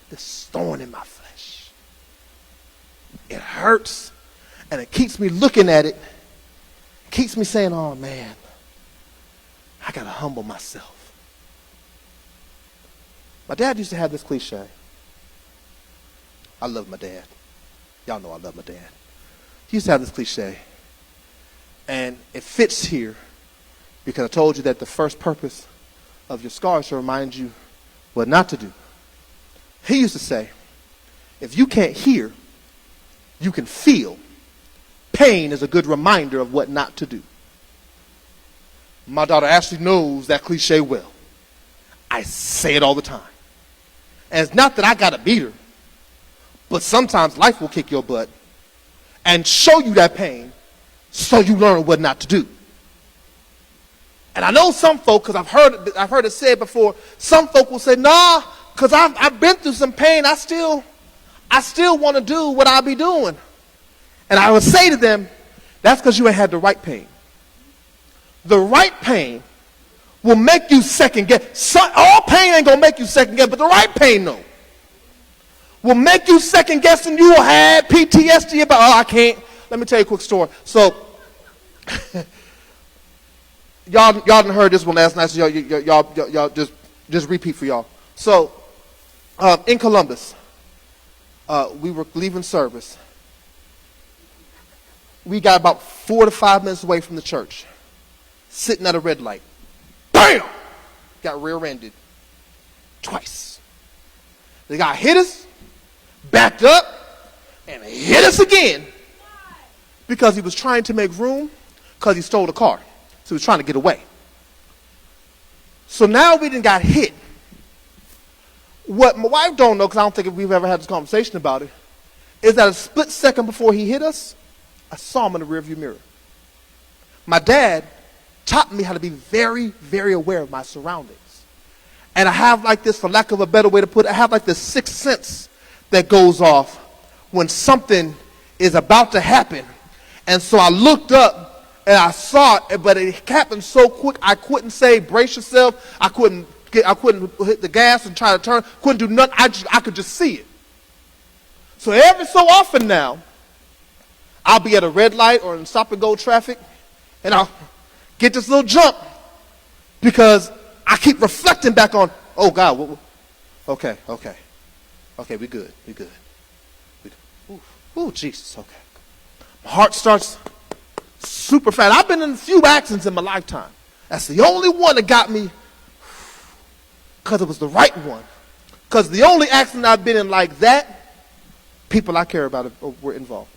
This thorn in my flesh. It hurts, and it keeps me looking at it. It keeps me saying, oh man, I got to humble myself. My dad used to have this cliche. I love my dad. Y'all know I love my dad. He used to have this cliche. And it fits here because I told you that the first purpose of your scars is to remind you what not to do. He used to say, if you can't hear, you can feel. Pain is a good reminder of what not to do. My daughter Ashley knows that cliche well. I say it all the time. And it's not that I got to beat her, but sometimes life will kick your butt and show you that pain so you learn what not to do. And I know some folk, because I've heard it said before, some folk will say, nah, because I've been through some pain, I still want to do what I be doing. And I would say to them, that's because you ain't had the right pain. The right pain will make you second guess. All pain ain't going to make you second guess, but the right pain, though, will make you second guess, and you will have PTSD about, oh, I can't. Let me tell you a quick story. So, y'all done heard this one last night, so y'all just repeat for y'all. So, in Columbus, we were leaving service. We got about 4 to 5 minutes away from the church, sitting at a red light. Bam! Got rear-ended twice. The guy hit us, backed up, and hit us again because he was trying to make room because he stole the car. So he was trying to get away. So now we done got hit. What my wife don't know, because I don't think we've ever had this conversation about it, is that a split second before he hit us, I saw him in the rearview mirror. My dad taught me how to be very, very aware of my surroundings. And I have like this, for lack of a better way to put it, I have like this sixth sense that goes off when something is about to happen. And so I looked up and I saw it, but it happened so quick I couldn't say brace yourself. I couldn't hit the gas and try to turn. Couldn't do nothing. I could just see it. So every so often now, I'll be at a red light or in stop and go traffic, and I'll get this little jump because I keep reflecting back on, oh God, okay, we good. Ooh, Jesus, okay. My heart starts super fast. I've been in a few accidents in my lifetime. That's the only one that got me, because it was the right one. Because the only accident I've been in like that, people I care about were involved.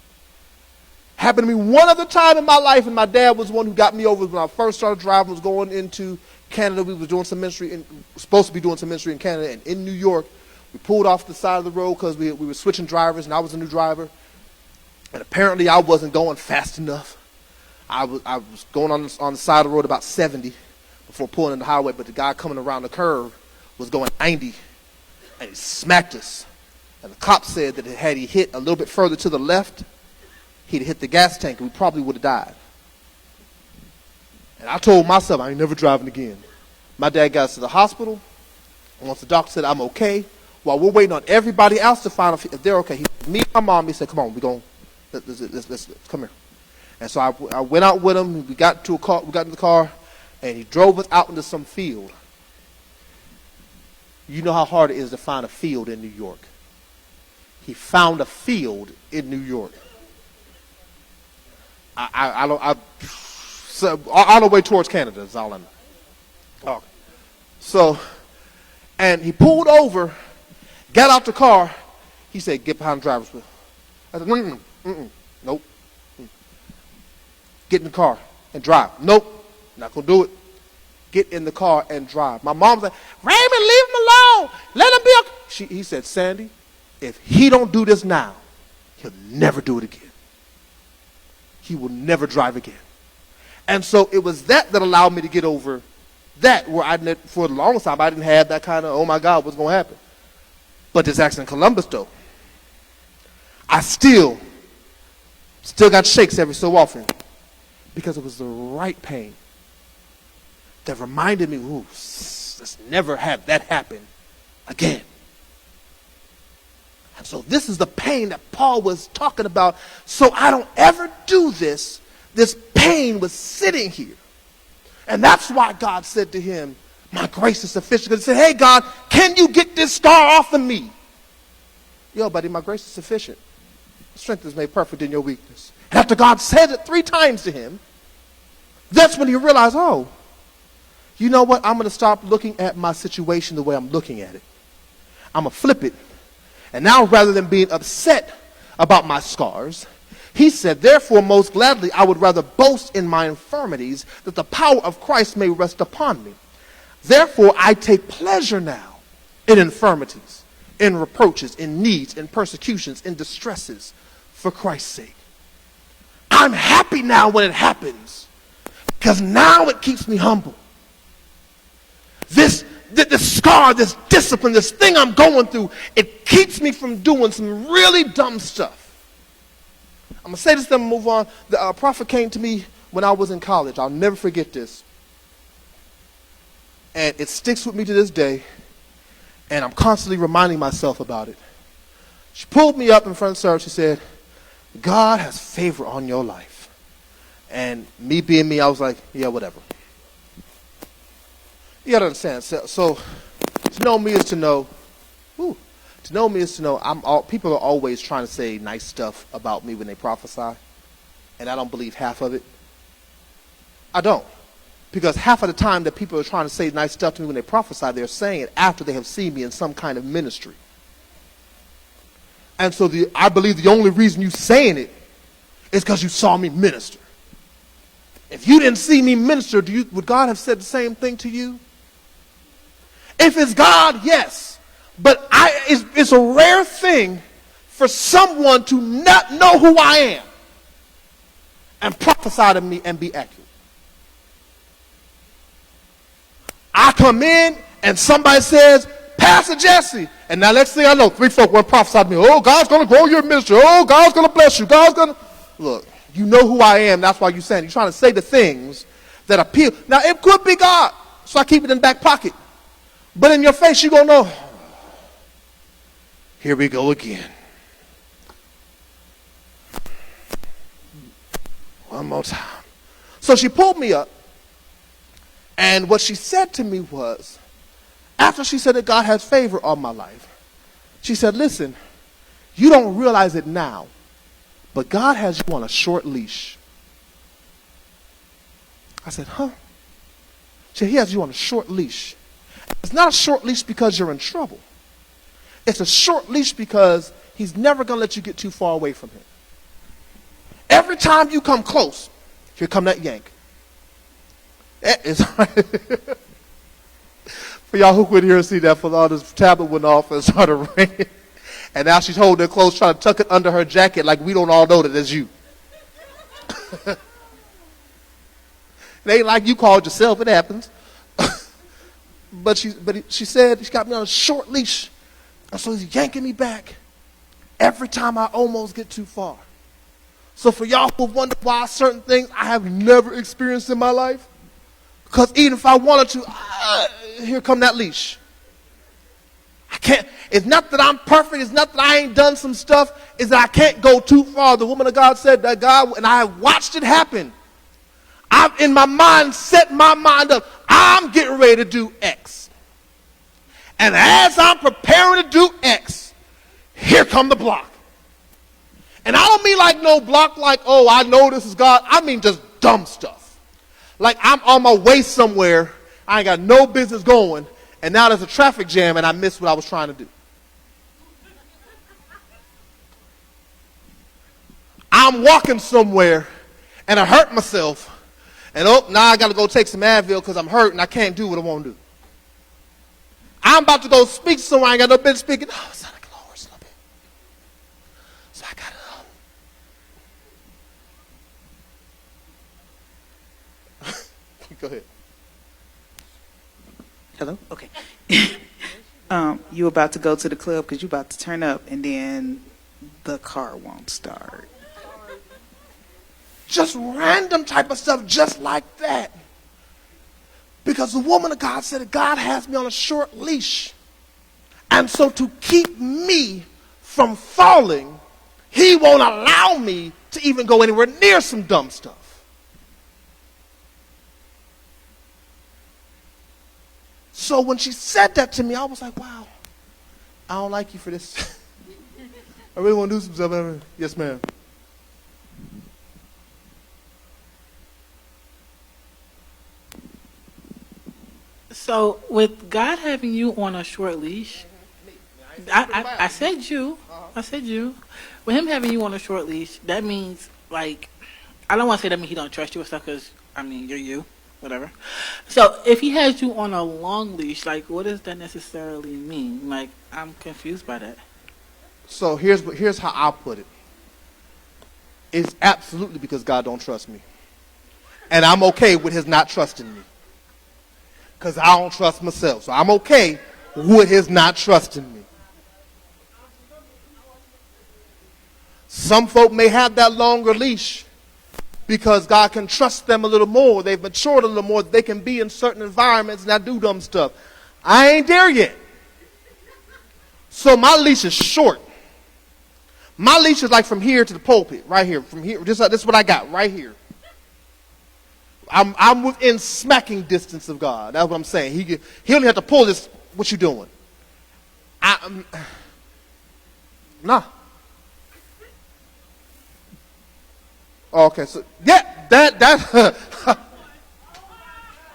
Happened to me one other time in my life, and my dad was the one who got me over when I first started driving, was going into Canada. We was doing some ministry, supposed to be doing some ministry in Canada, and in New York, we pulled off the side of the road because we were switching drivers, and I was a new driver. And apparently I wasn't going fast enough. I was going on the side of the road about 70 before pulling in the highway, but the guy coming around the curve was going 90, and he smacked us. And the cop said that had he hit a little bit further to the left, he'd hit the gas tank, and we probably would have died. And I told myself, I ain't never driving again. My dad got us to the hospital, and once the doctor said I'm okay, while we're waiting on everybody else to find out if they're okay, me and my mom, he said, come on, let's come here. And so I went out with him. We got in the car, and he drove us out into some field. You know how hard it is to find a field in New York. He found a field in New York. So all the way towards Canada is all I know. Okay. So, and he pulled over, got out the car. He said, get behind the driver's wheel. I said, nope. Get in the car and drive. Nope, not going to do it. Get in the car and drive. My mom's like, Raymond, leave him alone. Let him be. He said, Sandy, if he don't do this now, he'll never do it again. He will never drive again. And so it was that allowed me to get over that, where for the longest time, I didn't have that kind of, oh my God, what's going to happen? But this accident in Columbus, though, I still got shakes every so often, because it was the right pain that reminded me, ooh, let's never have that happen again. And so this is the pain that Paul was talking about. So I don't ever do this. This pain was sitting here. And that's why God said to him, my grace is sufficient. Because he said, hey, God, can you get this scar off of me? Yo, buddy, my grace is sufficient. Strength is made perfect in your weakness. And after God said it 3 times to him, that's when he realized, oh, you know what? I'm going to stop looking at my situation the way I'm looking at it. I'm going to flip it. And now, rather than being upset about my scars, he said, therefore, most gladly, I would rather boast in my infirmities, that the power of Christ may rest upon me. Therefore, I take pleasure now in infirmities, in reproaches, in needs, in persecutions, in distresses, for Christ's sake. I'm happy now when it happens, because now it keeps me humble. This scar, this discipline, this thing I'm going through, it keeps me from doing some really dumb stuff. I'm going to say this, then move on. The prophet came to me when I was in college. I'll never forget this. And it sticks with me to this day. And I'm constantly reminding myself about it. She pulled me up in front of her. She said, God has favor on your life. And me being me, I was like, yeah, whatever. You got to understand. So to know me is to know. To know me is to know. People are always trying to say nice stuff about me when they prophesy. And I don't believe half of it. I don't. Because half of the time that people are trying to say nice stuff to me when they prophesy, they're saying it after they have seen me in some kind of ministry. And so I believe the only reason you're saying it is because you saw me minister. If you didn't see me minister, would God have said the same thing to you? If it's God, yes. But it's a rare thing for someone to not know who I am and prophesy to me and be accurate. I come in and somebody says, Pastor Jesse. And now next thing I know, 3 folk want to prophesy to me. Oh, God's going to grow your ministry. Oh, God's going to bless you. God's going to... Look, you know who I am. That's why you're saying. You're trying to say the things that appeal. Now, it could be God. So I keep it in the back pocket. But in your face, you're going to know. Here we go again. One more time. So she pulled me up. And what she said to me was, after she said that God has favor on my life, she said, listen, you don't realize it now, but God has you on a short leash. I said, huh? She said, he has you on a short leash. It's not a short leash because you're in trouble. It's a short leash because he's never going to let you get too far away from him. Every time you come close, here come that yank. That is for y'all who couldn't hear and see that, for all this tablet went off and started ringing. And now she's holding it close, trying to tuck it under her jacket like we don't all know that it's you. It ain't like you called yourself, it happens. But she said she got me on a short leash. And so he's yanking me back every time I almost get too far. So for y'all who wonder why certain things I have never experienced in my life, because even if I wanted to, here come that leash. I can't. It's not that I'm perfect. It's not that I ain't done some stuff. It's that I can't go too far. The woman of God said that God, and I have watched it happen. I've in my mind set my mind up. I'm getting ready to do X. And as I'm preparing to do X, here come the block. And I don't mean like no block like, oh, I know this is God. I mean just dumb stuff. Like I'm on my way somewhere. I ain't got no business going. And now there's a traffic jam and I missed what I was trying to do. I'm walking somewhere and I hurt myself. And now I got to go take some Advil because I'm hurt and I can't do what I want to do. I'm about to go speak to someone. I ain't got no business speaking. Oh, it sounded like a little worse a little bit. So I got to go ahead. Hello? Okay. You about to go to the club because you about to turn up and then the car won't start. Just random type of stuff just like that. Because the woman of God said that God has me on a short leash. And so to keep me from falling, he won't allow me to even go anywhere near some dumb stuff. So when she said that to me, I was like, wow, I don't like you for this. I really want to do some stuff. Yes, ma'am. So with God having you on a short leash, I said you. I said you. With him having you on a short leash, that means, like, I don't want to say that means he don't trust you or stuff because, I mean, you're you. Whatever. So if he has you on a long leash, like, what does that necessarily mean? Like, I'm confused by that. So here's how I'll put it. It's absolutely because God don't trust me. And I'm okay with his not trusting me. Because I don't trust myself. So I'm okay with his not trusting me. Some folk may have that longer leash because God can trust them a little more. They've matured a little more. They can be in certain environments and not do dumb stuff. I ain't there yet. So my leash is short. My leash is like from here to the pulpit, right here. From here, this is what I got right here. I'm within smacking distance of God. That's what I'm saying. He only have to pull this. What you doing? Nah. Okay, so yeah, that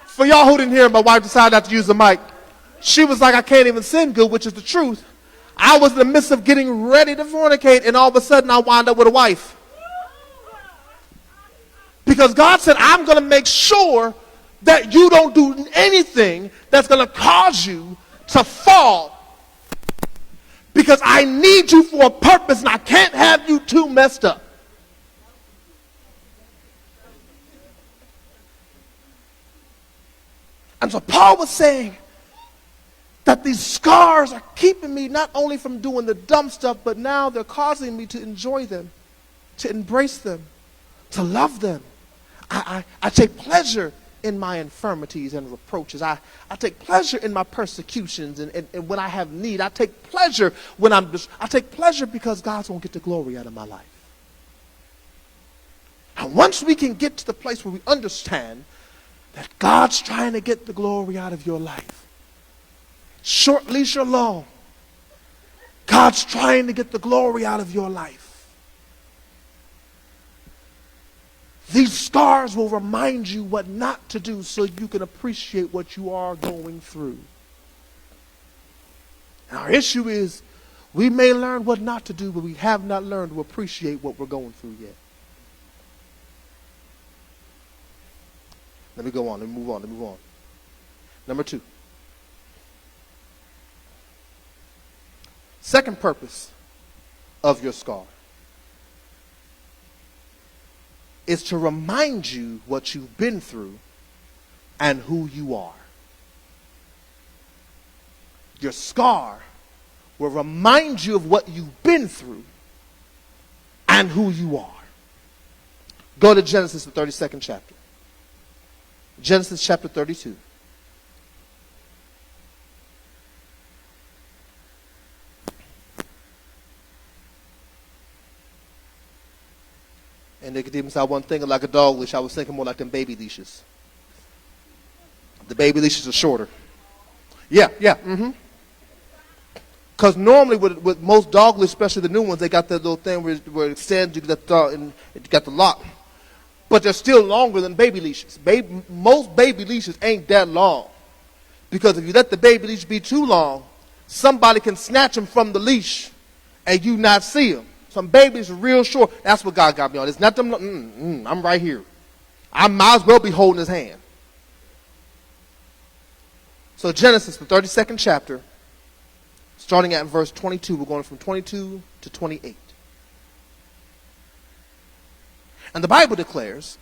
for y'all who didn't hear, my wife decided not to use the mic. She was like, I can't even sin good, which is the truth. I was in the midst of getting ready to fornicate, and all of a sudden I wound up with a wife. Because God said, I'm going to make sure that you don't do anything that's going to cause you to fall. Because I need you for a purpose, and I can't have you too messed up. And so Paul was saying that these scars are keeping me not only from doing the dumb stuff, but now they're causing me to enjoy them, to embrace them, to love them. I take pleasure in my infirmities and reproaches. I take pleasure in my persecutions and when I have need. I take pleasure when I take pleasure because God's going to get the glory out of my life. And once we can get to the place where we understand that God's trying to get the glory out of your life. Short leash or long, God's trying to get the glory out of your life. These scars will remind you what not to do so you can appreciate what you are going through. And our issue is we may learn what not to do, but we have not learned to appreciate what we're going through yet. Let me go on. Let me move on. Number 2. Second purpose of your scar is to remind you what you've been through and who you are. Your scar will remind you of what you've been through and who you are. Go to Genesis, the 32nd chapter. Genesis chapter 32. And Nicodemus, I wasn't thinking like a dog leash. I was thinking more like them baby leashes. The baby leashes are shorter. Yeah. Because normally with most dog leashes, especially the new ones, they got that little thing where it extends, you got the lock. But they're still longer than baby leashes. Most baby leashes ain't that long. Because if you let the baby leash be too long, somebody can snatch them from the leash and you not see them. Some babies are real short. That's what God got me on. It's not them. I'm right here. I might as well be holding his hand. So Genesis, the 32nd chapter, starting at verse 22. We're going from 22 to 28. And the Bible declares,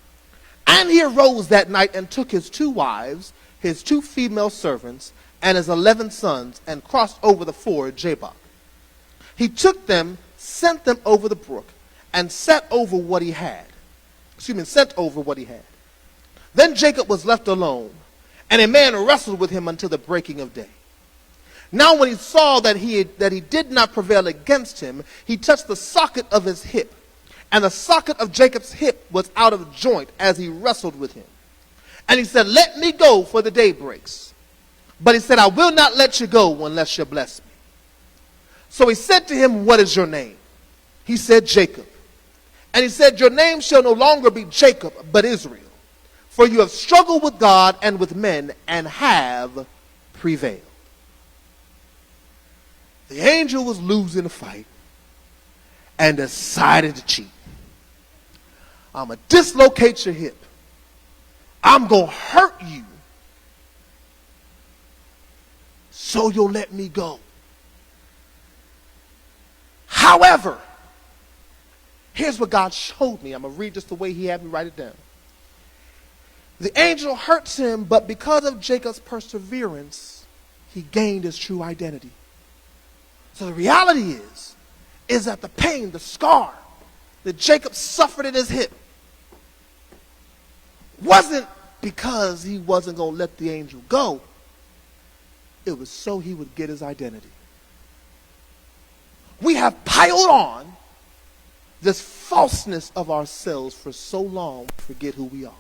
and he arose that night and took his 2 wives, his 2 female servants, and his 11 sons, and crossed over the ford Jabbok. He took them, sent them over the brook, and sent over what he had. Then Jacob was left alone, and a man wrestled with him until the breaking of day. Now when he saw that he did not prevail against him, he touched the socket of his hip, and the socket of Jacob's hip was out of joint as he wrestled with him. And he said, let me go, for the day breaks. But he said, I will not let you go unless you bless me. So he said to him, what is your name? He said, Jacob. And he said, your name shall no longer be Jacob, but Israel. For you have struggled with God and with men, and have prevailed. The angel was losing a fight and decided to cheat. I'm going to dislocate your hip. I'm going to hurt you so you'll let me go. However, here's what God showed me. I'm going to read just the way he had me write it down. The angel hurts him, but because of Jacob's perseverance, he gained his true identity. So the reality is that the pain, the scar that Jacob suffered in his hip wasn't because he wasn't going to let the angel go. It was so he would get his identity. We have piled on this falseness of ourselves for so long, we forget who we are.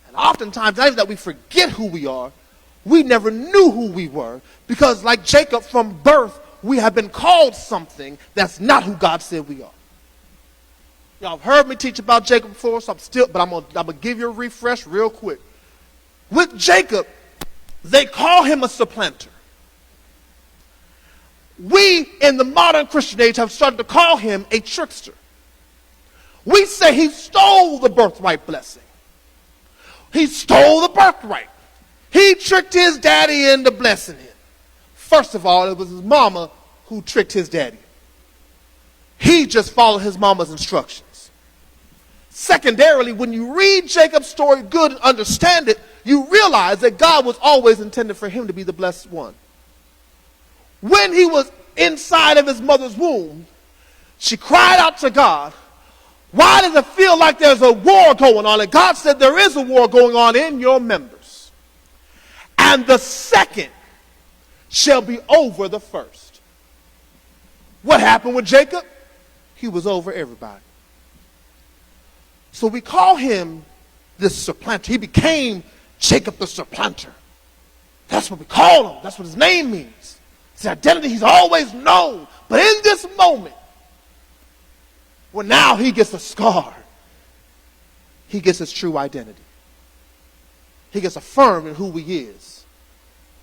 And oftentimes, not even that we forget who we are, we never knew who we were, because like Jacob from birth, we have been called something that's not who God said we are. Y'all have heard me teach about Jacob before, so I'm gonna give you a refresh real quick. With Jacob, they call him a supplanter. We, in the modern Christian age, have started to call him a trickster. We say he stole the birthright blessing. He stole the birthright. He tricked his daddy into blessing him. First of all, it was his mama who tricked his daddy. He just followed his mama's instructions. Secondarily, when you read Jacob's story good and understand it, you realize that God was always intended for him to be the blessed one. When he was inside of his mother's womb, she cried out to God, why does it feel like there's a war going on? And God said, there is a war going on in your members. And the second shall be over the first. What happened with Jacob? He was over everybody. So we call him this supplanter. He became Jacob the supplanter. That's what we call him. That's what his name means. It's the identity he's always known. But in this moment, well, now he gets a scar. He gets his true identity. He gets affirmed in who he is.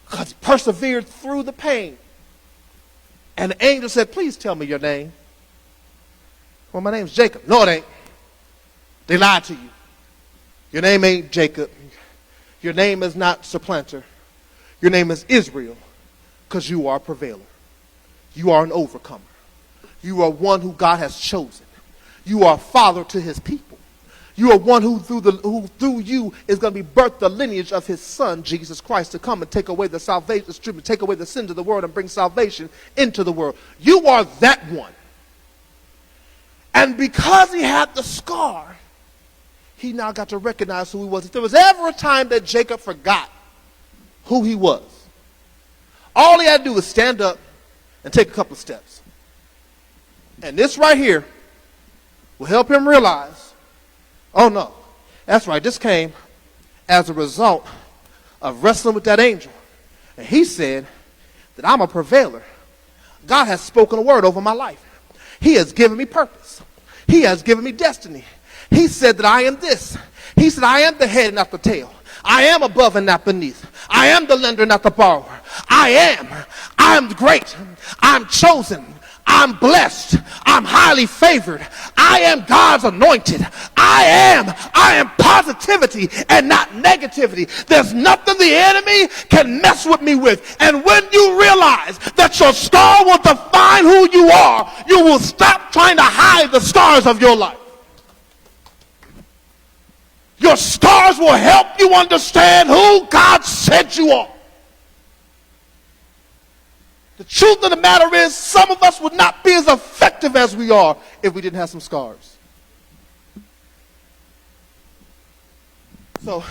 Because he persevered through the pain. And the angel said, please tell me your name. Well, my name's Jacob. No, it ain't. They lied to you. Your name ain't Jacob. Your name is not supplanter. Your name is Israel, because you are a prevailer. You are an overcomer. You are one who God has chosen. You are a father to his people. You are one who through you is going to be birthed the lineage of his son, Jesus Christ, to come and take away the salvation, take away the sins of the world and bring salvation into the world. You are that one. And because he had the scar, he now got to recognize who he was. If there was ever a time that Jacob forgot who he was, all he had to do was stand up and take a couple of steps. And this right here will help him realize, oh no, that's right, this came as a result of wrestling with that angel. And he said that I'm a prevailer. God has spoken a word over my life. He has given me purpose. He has given me destiny. He said that I am this. He said I am the head and not the tail. I am above and not beneath. I am the lender, not the borrower. I am great. I'm chosen. I'm blessed. I'm highly favored. I am God's anointed. I am positivity and not negativity. There's nothing the enemy can mess with me with. And when you realize that your scar will define who you are, you will stop trying to hide the scars of your life. Your scars will help you understand who God said you are. The truth of the matter is, some of us would not be as effective as we are if we didn't have some scars. So,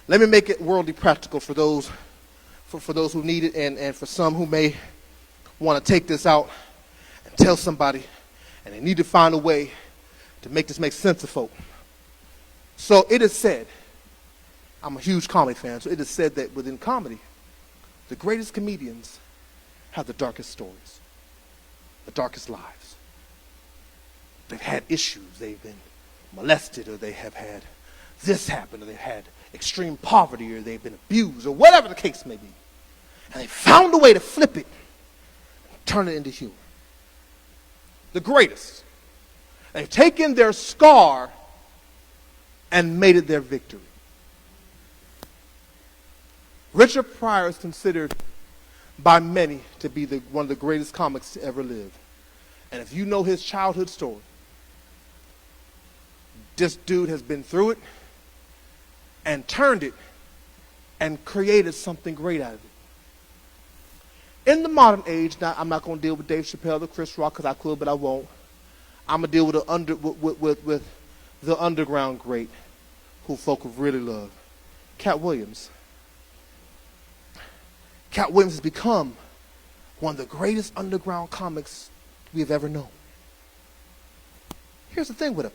let me make it worldly practical for those who need it, and for some who may want to take this out and tell somebody, and they need to find a way to make this make sense to folk. So it is said, I'm a huge comedy fan, so it is said that within comedy, the greatest comedians have the darkest stories, the darkest lives. They've had issues, they've been molested, or they have had this happen, or they've had extreme poverty, or they've been abused, or whatever the case may be. And they found a way to flip it and turn it into humor. The greatest. They've taken their scar and made it their victory. Richard Pryor is considered by many to be one of the greatest comics to ever live. And if you know his childhood story, this dude has been through it and turned it and created something great out of it. In the modern age, now I'm not going to deal with Dave Chappelle or Chris Rock because I could, but I won't. I'm going to deal with the underground great who folk really love, Cat Williams. Cat Williams has become one of the greatest underground comics we have ever known. Here's the thing with him.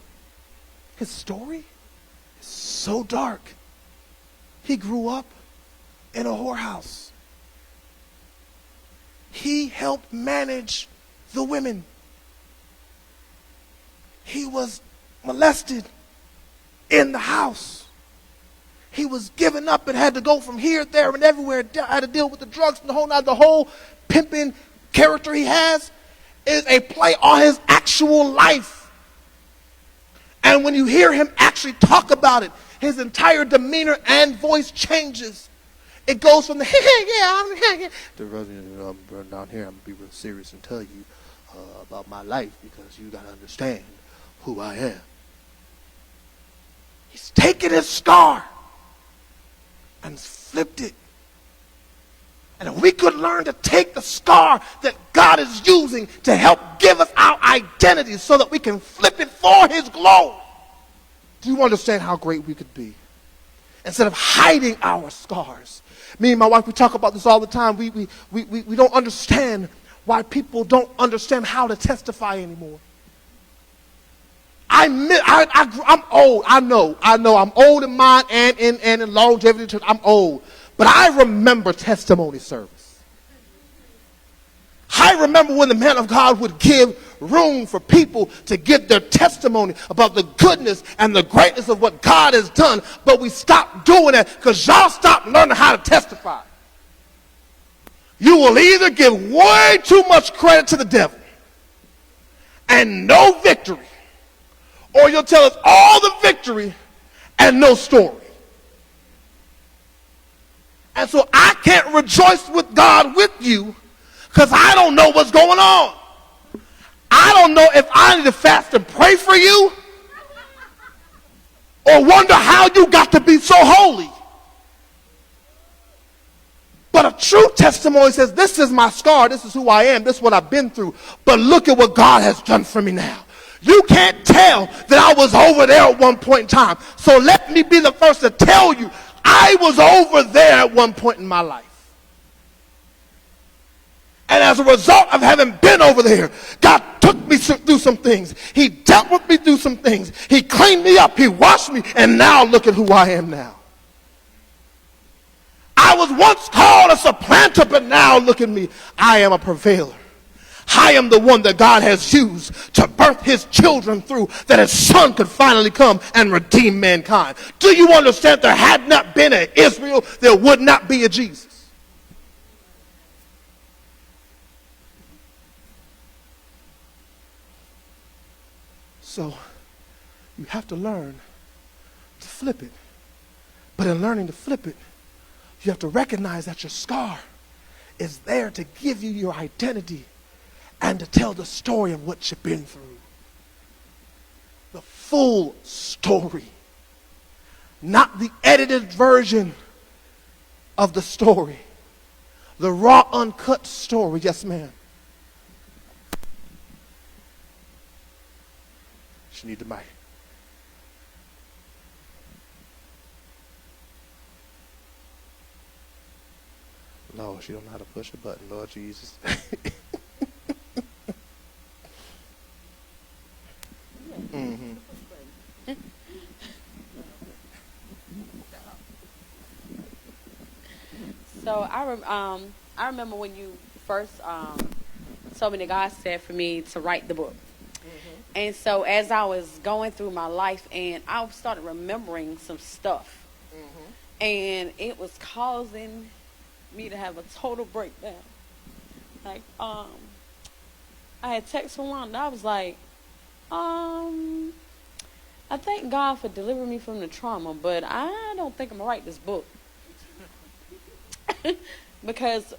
His story is so dark. He grew up in a whorehouse. He helped manage the women. He was molested in the house. He was given up and had to go from here, there, and everywhere. Had to deal with the drugs and the whole pimping character he has is a play on his actual life. And when you hear him actually talk about it, his entire demeanor and voice changes. It goes from the I'm down here. I'm gonna be real serious and tell you about my life because you gotta understand who I am. He's taken his scar and flipped it. And if we could learn to take the scar that God is using to help give us our identity so that we can flip it for his glory, do you understand how great we could be? Instead of hiding our scars. Me and my wife, we talk about this all the time. We don't understand why people don't understand how to testify anymore. I'm old. I know. I'm old in mind and in longevity. Church. I'm old. But I remember testimony service. I remember when the man of God would give room for people to give their testimony about the goodness and the greatness of what God has done. But we stopped doing that because y'all stopped learning how to testify. You will either give way too much credit to the devil and no victory, or you'll tell us all the victory and no story. And so I can't rejoice with God with you because I don't know what's going on. I don't know if I need to fast and pray for you or wonder how you got to be so holy. But a true testimony says, this is my scar, this is who I am, this is what I've been through, but look at what God has done for me now. You can't tell that I was over there at one point in time. So let me be the first to tell you, I was over there at one point in my life. And as a result of having been over there, God took me through some things. He dealt with me through some things. He cleaned me up. He washed me. And now look at who I am now. I was once called a supplanter, but now look at me. I am a prevailer. I am the one that God has used to birth his children through, that his son could finally come and redeem mankind. Do you understand? There had not been an Israel, there would not be a Jesus. So you have to learn to flip it. But in learning to flip it, you have to recognize that your scar is there to give you your identity and to tell the story of what you've been through. The full story. Not the edited version of the story. The raw, uncut story. Yes, ma'am. She need the mic. Lord, she don't know how to push a button, Lord Jesus. Mm-hmm. So I remember when you first told me that God said for me to write the book. Mm-hmm. And so as I was going through my life, and I started remembering some stuff, mm-hmm. and it was causing me to have a total breakdown. Like, I had text from Wanda. I was like, I thank God for delivering me from the trauma, but I don't think I'm gonna write this book. Because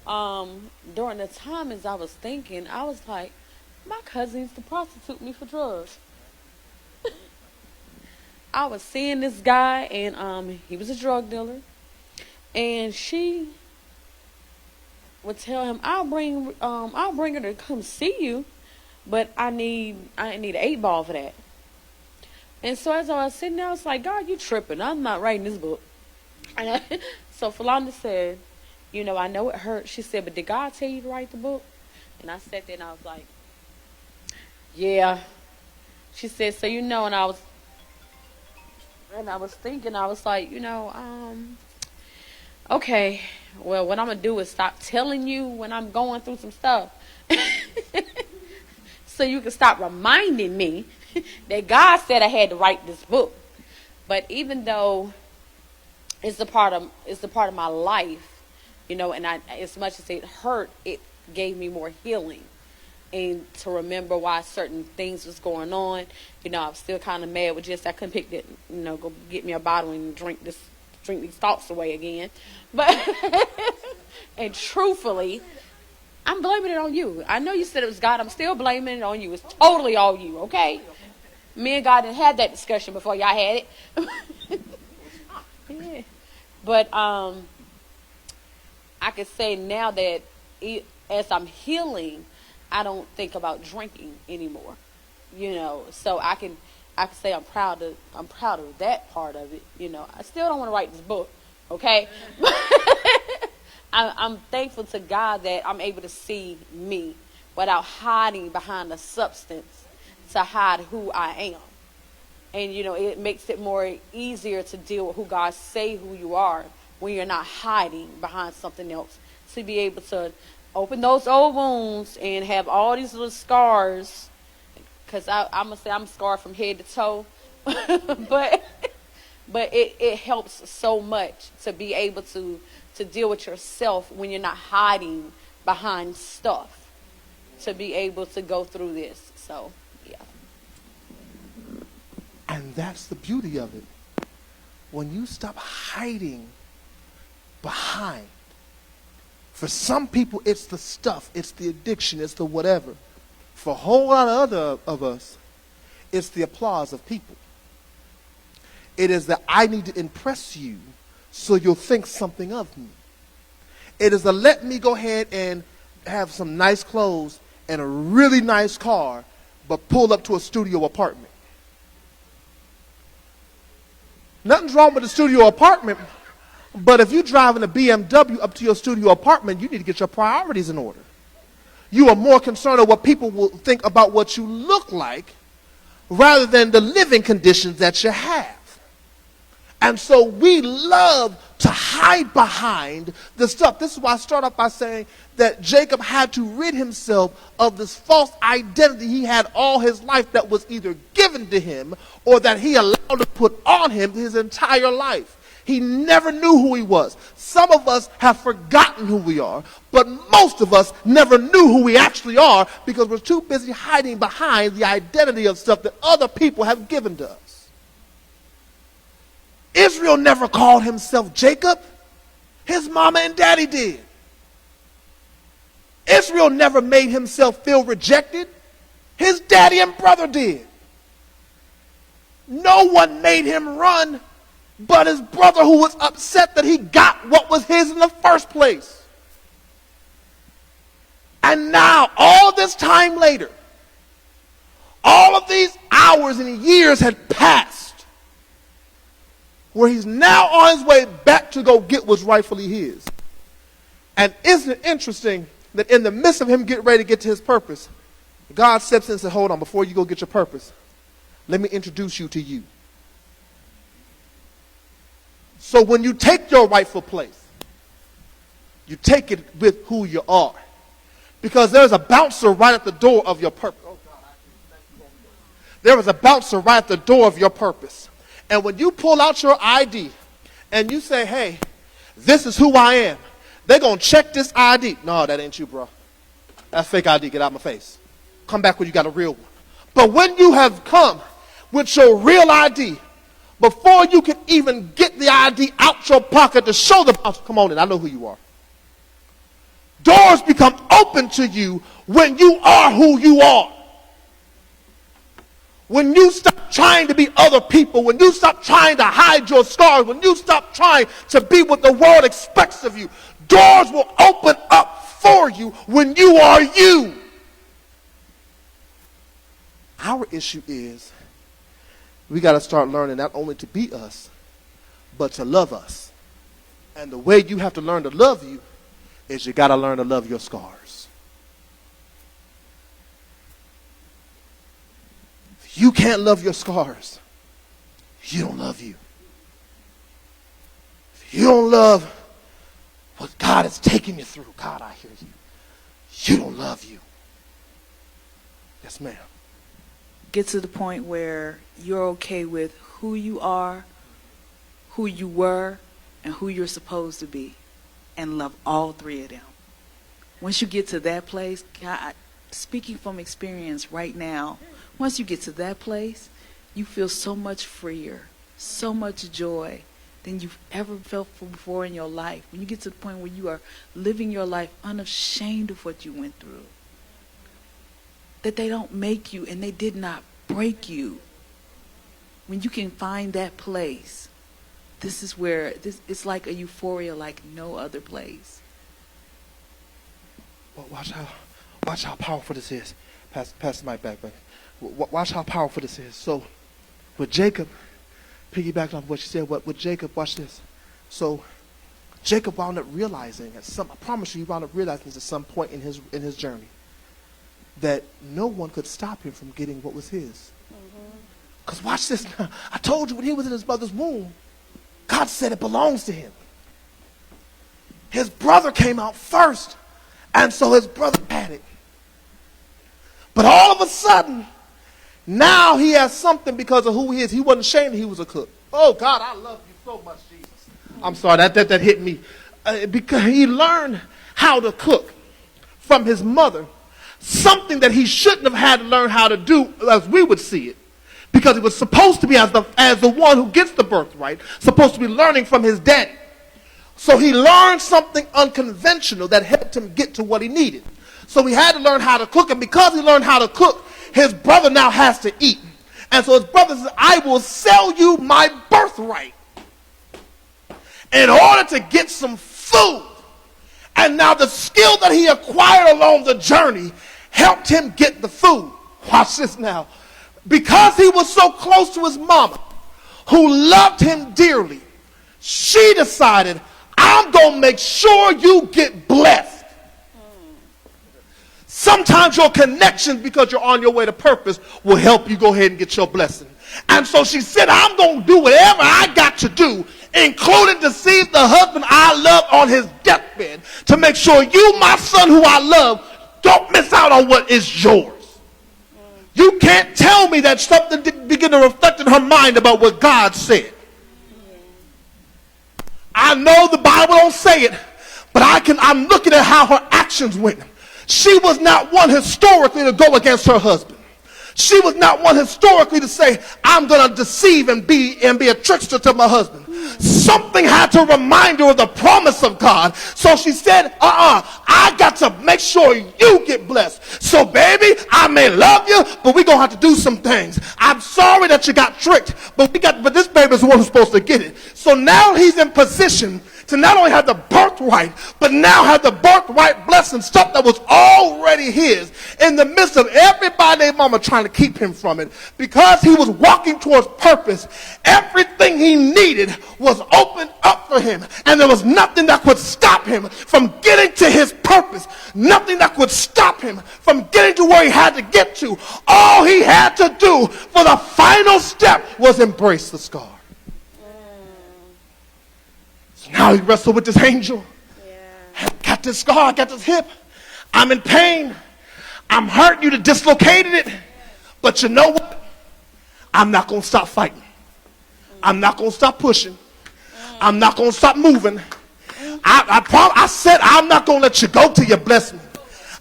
during the time as I was thinking, I was like, my cousin used to prostitute me for drugs. I was seeing this guy, and he was a drug dealer, and she would tell him, I'll bring her to come see you, but I need an 8-ball for that. And so as I was sitting there, I was like, God, you tripping. I'm not writing this book. And so Philonda said, you know, I know it hurts. She said, but did God tell you to write the book? And I sat there and I was like, yeah. She said, so you know, and I was thinking, I was like, you know, okay, well, what I'm going to do is stop telling you when I'm going through some stuff. So you can stop reminding me that God said I had to write this book. But even though it's a part of my life, you know, and as much as it hurt, it gave me more healing. And to remember why certain things was going on, you know, I was still kind of mad with just I couldn't pick that, you know, go get me a bottle and drink these thoughts away again. But and truthfully, I'm blaming it on you. I know you said it was God. I'm still blaming it on you. It's totally all you, okay? Me and God didn't have that discussion before y'all had it. Yeah. But I can say now that as I'm healing, I don't think about drinking anymore. You know, so I can say I'm proud of that part of it. You know, I still don't want to write this book, okay? I'm thankful to God that I'm able to see me without hiding behind a substance to hide who I am. And, it makes it more easier to deal with who God say who you are when you're not hiding behind something else. To be able to open those old wounds and have all these little scars. Because I'm going to say I'm scarred from head to toe. but it helps so much to be able to deal with yourself when you're not hiding behind stuff. To be able to go through this. So, yeah. And that's the beauty of it. When you stop hiding behind. For some people, it's the stuff, it's the addiction, it's the whatever. For a whole lot of other of us, it's the applause of people. It is that I need to impress you so you'll think something of me. It is the let me go ahead and have some nice clothes and a really nice car, but pull up to a studio apartment. Nothing's wrong with a studio apartment, but if you're driving a BMW up to your studio apartment, you need to get your priorities in order. You are more concerned with what people will think about what you look like rather than the living conditions that you have. And so we love to hide behind the stuff. This is why I start off by saying that Jacob had to rid himself of this false identity he had all his life that was either given to him or that he allowed to put on him his entire life. He never knew who he was. Some of us have forgotten who we are, but most of us never knew who we actually are because we're too busy hiding behind the identity of stuff that other people have given to us. Israel never called himself Jacob. His mama and daddy did. Israel never made himself feel rejected. His daddy and brother did. No one made him run but his brother, who was upset that he got what was his in the first place. And now, all this time later, all of these hours and years had passed, where he's now on his way back to go get what's rightfully his. And isn't it interesting that in the midst of him getting ready to get to his purpose, God steps in and says, hold on, before you go get your purpose, let me introduce you to you. So when you take your rightful place, you take it with who you are. Because there's a bouncer right at the door of your purpose. Oh God, there is a bouncer right at the door of your purpose. And when you pull out your ID and you say, hey, this is who I am, they're going to check this ID. No, that ain't you, bro. That's fake ID. Get out my face. Come back when you got a real one. But when you have come with your real ID, before you can even get the ID out your pocket to show the bouncer, come on in, I know who you are. Doors become open to you when you are who you are. When you stop trying to be other people, when you stop trying to hide your scars, when you stop trying to be what the world expects of you, doors will open up for you when you are you. Our issue is we got to start learning not only to be us, but to love us. And the way you have to learn to love you is you got to learn to love your scars. If you can't love your scars, you don't love you. If you don't love what God has taken you through, God, I hear you. You don't love you. Yes, ma'am. Get to the point where you're okay with who you are, who you were, and who you're supposed to be, and love all three of them. Once you get to that place, God, speaking from experience right now, once you get to that place, you feel so much freer, so much joy than you've ever felt before in your life. When you get to the point where you are living your life unashamed of what you went through. That they don't make you and they did not break you. When you can find that place, this is where it's like a euphoria like no other place. Well, watch how powerful this is. Pass the mic back. Watch how powerful this is. So with Jacob, piggybacking off what you said, with Jacob, watch this. So Jacob wound up realizing I promise you, he wound up realizing at some point in his journey that no one could stop him from getting what was his. Mm-hmm. Because watch this now. I told you when he was in his mother's womb, God said it belongs to him. His brother came out first, and so his brother had it. But all of a sudden, now he has something because of who he is. He wasn't ashamed that he was a cook. Oh, God, I love you so much, Jesus. I'm sorry, that hit me. Because he learned how to cook from his mother, something that he shouldn't have had to learn how to do as we would see it. Because he was supposed to be, as the one who gets the birthright, supposed to be learning from his daddy. So he learned something unconventional that helped him get to what he needed. So he had to learn how to cook, and because he learned how to cook, his brother now has to eat. And so his brother says, I will sell you my birthright in order to get some food. And now the skill that he acquired along the journey helped him get the food. Watch this now. Because he was so close to his mama, who loved him dearly, she decided, I'm going to make sure you get blessed. Sometimes your connections, because you're on your way to purpose, will help you go ahead and get your blessing. And so she said, I'm going to do whatever I got to do, including deceive the husband I love on his deathbed, to make sure you, my son who I love, don't miss out on what is yours. You can't tell me that something didn't begin to reflect in her mind about what God said. I know the Bible don't say it, but I'm looking at how her actions went. She was not one historically to go against her husband. She was not one historically to say, I'm going to deceive and be a trickster to my husband. Something had to remind her of the promise of God. So she said, I got to make sure you get blessed. So baby, I may love you, but we're going to have to do some things. I'm sorry that you got tricked, but this baby is the one who's supposed to get it. So now he's in position to not only have the birthright, but now have the birthright blessing, stuff that was already his, in the midst of everybody and mama trying to keep him from it. Because he was walking towards purpose, everything he needed was opened up for him, and there was nothing that could stop him from getting to his purpose, nothing that could stop him from getting to where he had to get to. All he had to do for the final step was embrace the scar. Now he wrestled with this angel. I got this scar, I got this hip. I'm in pain. I'm hurting. You to dislocated it. But you know what? I'm not going to stop fighting. I'm not going to stop pushing. I'm not going to stop moving. I said I'm not going to let you go till you bless me.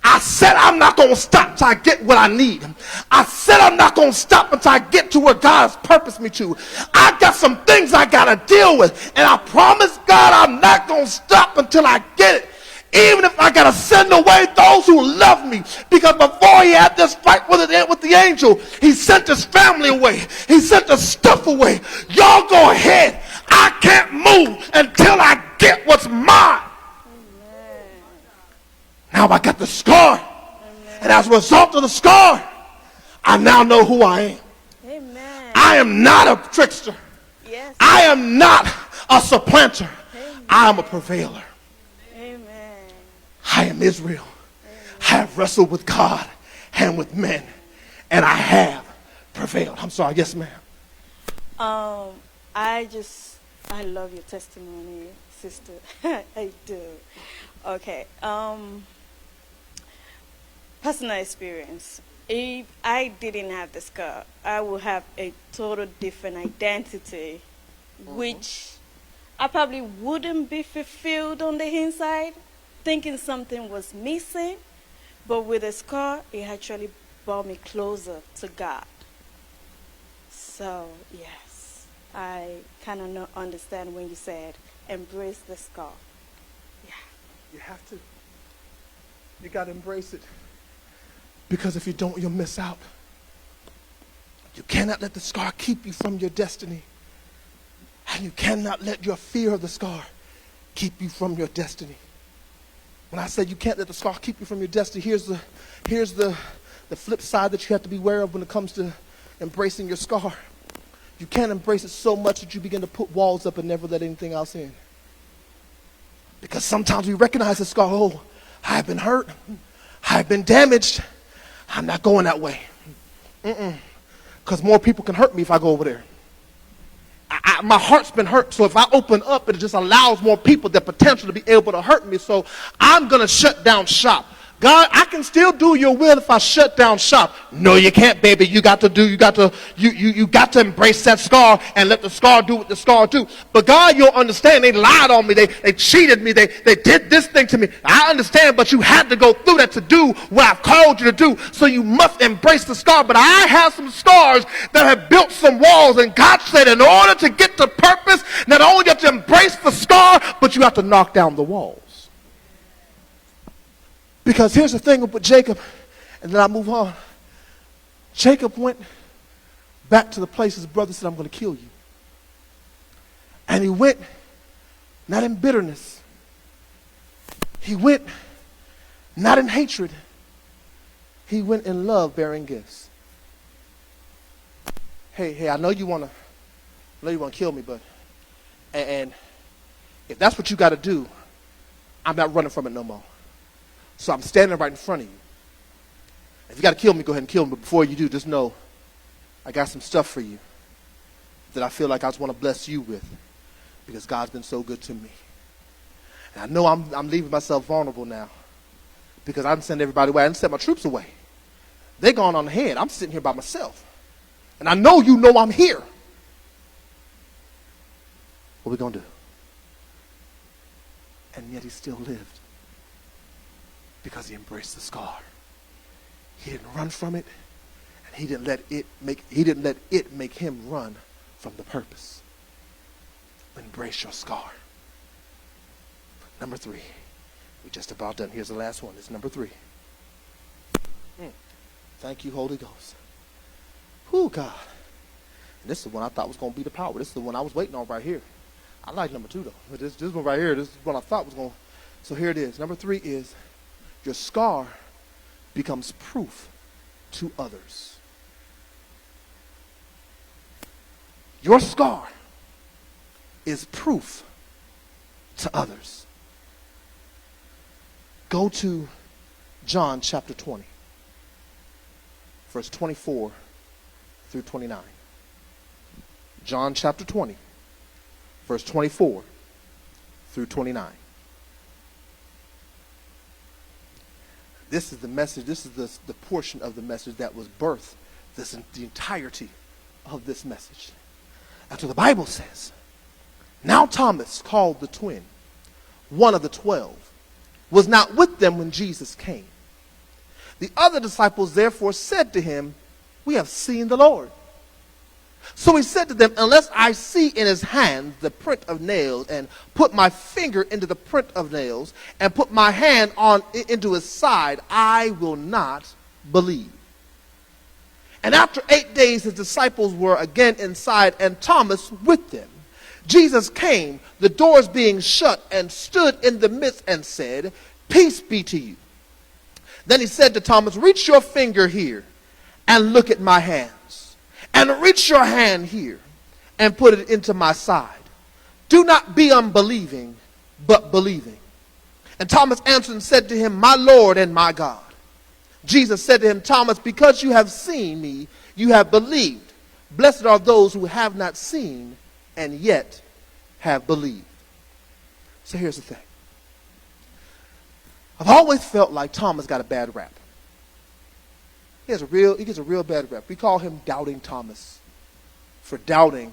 I said I'm not going to stop till I get what I need. I said I'm not going to stop until I get to where God has purposed me to. I got some things I got to deal with. And I promise God I'm not going to stop until I get it. Even if I got to send away those who love me. Because before he had this fight with the angel, he sent his family away. He sent the stuff away. Y'all go ahead. I can't move until I get what's mine. Now I got the scar. Amen. And as a result of the scar, I now know who I am. Amen. I am not a trickster. Yes. I am not a supplanter. Amen. I am a prevailer. Amen. I am Israel. Amen. I have wrestled with God and with men, and I have prevailed. I'm sorry. Yes, ma'am. I love your testimony, sister. I do. Okay. Personal experience. If I didn't have the scar, I would have a total different identity, which I probably wouldn't be fulfilled on the inside, thinking something was missing. But with a scar, it actually brought me closer to God. So, yes, I kind of understand when you said, embrace the scar. Yeah. You have to. You got to embrace it. Because if you don't, you'll miss out. You cannot let the scar keep you from your destiny. And you cannot let your fear of the scar keep you from your destiny. When I say you can't let the scar keep you from your destiny, here's the flip side that you have to be aware of when it comes to embracing your scar. You can't embrace it so much that you begin to put walls up and never let anything else in. Because sometimes we recognize the scar. Oh, I've been hurt. I've been damaged. I'm not going that way. Because more people can hurt me if I go over there. My heart's been hurt, so if I open up, it just allows more people the potential to be able to hurt me. So I'm going to shut down shop. God, I can still do your will if I shut down shop. No, you can't, baby. You got to embrace that scar and let the scar do what the scar do. But God, you'll understand, they lied on me. They cheated me. They did this thing to me. I understand, but you had to go through that to do what I've called you to do. So you must embrace the scar. But I have some scars that have built some walls. And God said, in order to get to purpose, not only do you have to embrace the scar, but you have to knock down the walls. Because here's the thing with Jacob, and then I move on. Jacob went back to the place his brother said, I'm going to kill you. And he went not in bitterness. He went not in hatred. He went in love, bearing gifts. Hey, I know you want to kill me, but and if that's what you got to do, I'm not running from it no more. So I'm standing right in front of you. If you got to kill me, go ahead and kill me. But before you do, just know I got some stuff for you that I feel like I just want to bless you with because God's been so good to me. And I know I'm leaving myself vulnerable now because I didn't send everybody away. I didn't send my troops away. They're gone on ahead. I'm sitting here by myself. And I know you know I'm here. What are we going to do? And yet he still lived. Because he embraced the scar. He didn't run from it, and he didn't let it make him run from the purpose. Embrace your scar. Number 3. We're just about done. Here's the last one. It's number 3. Thank you, Holy Ghost. Whew, God. And this is the one I thought was going to be the power. This is the one I was waiting on right here. I like number 2 though. But this one right here, this is what I thought was going to. So here it is. Number 3 is your scar becomes proof to others. Your scar is proof to others. Go to John chapter 20, verse 24 through 29. John chapter 20, verse 24 through 29. This is the message, this is the portion of the message that was birthed, the entirety of this message. And so the Bible says, now Thomas, called the twin, one of the 12, was not with them when Jesus came. The other disciples therefore said to him, we have seen the Lord. So he said to them, unless I see in his hand the print of nails, and put my finger into the print of nails, and put my hand into his side, I will not believe. And after 8 days his disciples were again inside, and Thomas with them. Jesus came, the doors being shut, and stood in the midst and said, peace be to you. Then he said to Thomas, reach your finger here and look at my hands. And reach your hand here and put it into my side. Do not be unbelieving, but believing. And Thomas answered and said to him, my Lord and my God. Jesus said to him, Thomas, because you have seen me, you have believed. Blessed are those who have not seen and yet have believed. So here's the thing. I've always felt like Thomas got a bad rap. He gets a real bad rap. We call him Doubting Thomas for doubting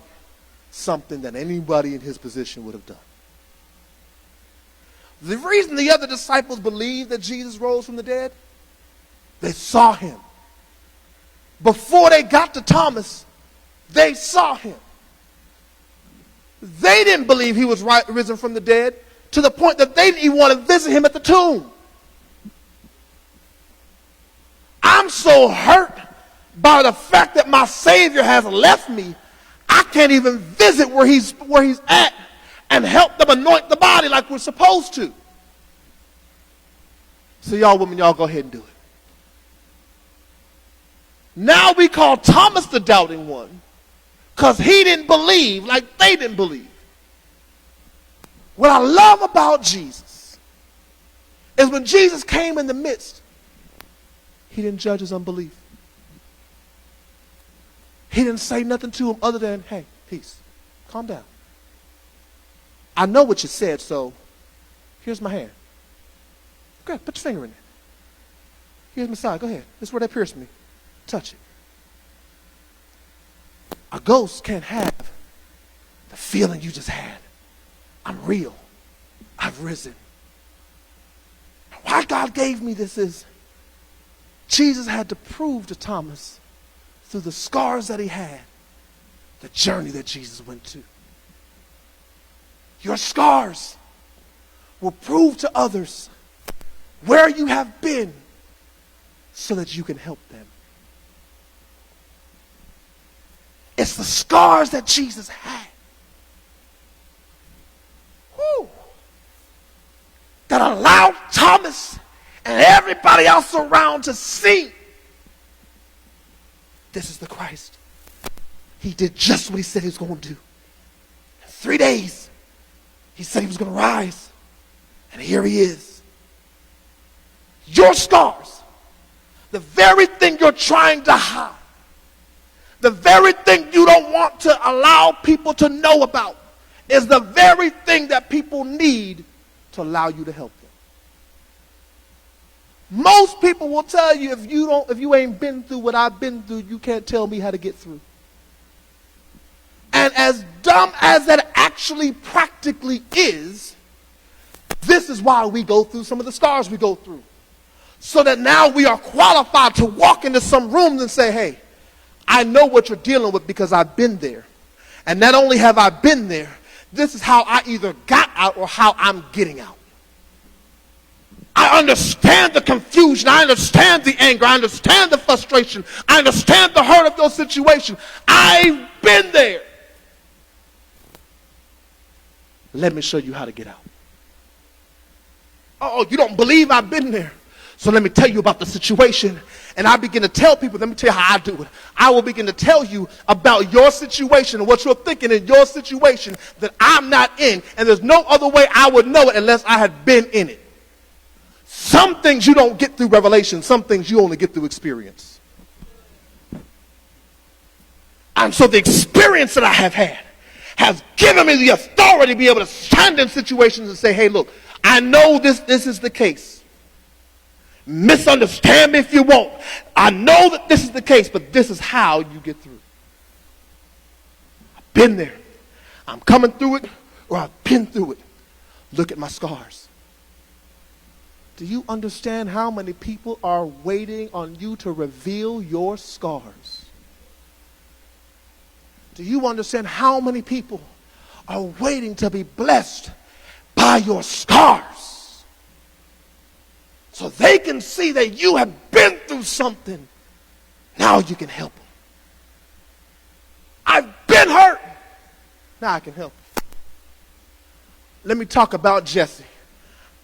something that anybody in his position would have done. The reason the other disciples believed that Jesus rose from the dead, they saw him. Before they got to Thomas, they saw him. They didn't believe he was risen from the dead to the point that they didn't even want to visit him at the tomb. I'm so hurt by the fact that my Savior has left me, I can't even visit where he's at and help them anoint the body like we're supposed to. So y'all women, y'all go ahead and do it. Now we call Thomas the doubting one because he didn't believe like they didn't believe. What I love about Jesus is when Jesus came in the midst, he didn't judge his unbelief. He didn't say nothing to him other than, hey, peace, calm down. I know what you said, so here's my hand. Go ahead, put your finger in it. Here's my side, go ahead. This is where that pierced me. Touch it. A ghost can't have the feeling you just had. I'm real. I've risen. Why God gave me this is Jesus had to prove to Thomas through the scars that he had, the journey that Jesus went to. Your scars will prove to others where you have been so that you can help them. It's the scars that Jesus had. Woo, that allowed Thomas and everybody else around to see this is the Christ. He did just what he said he was going to do. In 3 days, he said he was going to rise. And here he is. Your scars, the very thing you're trying to hide, the very thing you don't want to allow people to know about, is the very thing that people need to allow you to help them. Most people will tell you if you ain't been through what I've been through, you can't tell me how to get through. And as dumb as that actually practically is, this is why we go through some of the scars we go through. So that now we are qualified to walk into some rooms and say, hey, I know what you're dealing with because I've been there. And not only have I been there, this is how I either got out or how I'm getting out. I understand the confusion. I understand the anger. I understand the frustration. I understand the hurt of your situation. I've been there. Let me show you how to get out. Oh, you don't believe I've been there. So let me tell you about the situation. And I begin to tell people, let me tell you how I do it. I will begin to tell you about your situation and what you're thinking in your situation that I'm not in. And there's no other way I would know it unless I had been in it. Some things you don't get through revelation. Some things you only get through experience. And so the experience that I have had has given me the authority to be able to stand in situations and say, hey, look, I know this is the case. Misunderstand me if you won't. I know that this is the case, but this is how you get through. I've been there. I'm coming through it, or I've been through it. Look at my scars. Do you understand how many people are waiting on you to reveal your scars? Do you understand how many people are waiting to be blessed by your scars? So they can see that you have been through something. Now you can help them. I've been hurt. Now I can help you. Let me talk about Jesse.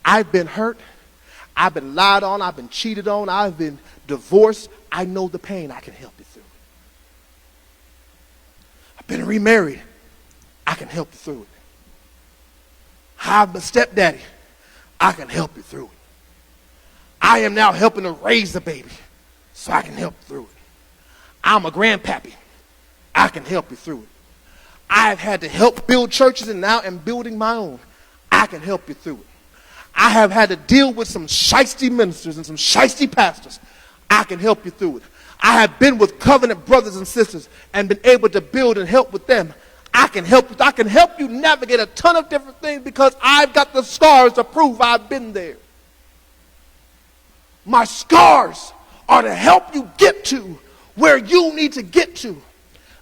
I've been hurt. I've been lied on. I've been cheated on. I've been divorced. I know the pain. I can help you through it. I've been remarried. I can help you through it. I'm a stepdaddy. I can help you through it. I am now helping to raise a baby, so I can help you through it. I'm a grandpappy. I can help you through it. I've had to help build churches and now am building my own. I can help you through it. I have had to deal with some shiesty ministers and some shiesty pastors. I can help you through it. I have been with covenant brothers and sisters and been able to build and help with them. I can help you. I can help you navigate a ton of different things because I've got the scars to prove I've been there. My scars are to help you get to where you need to get to.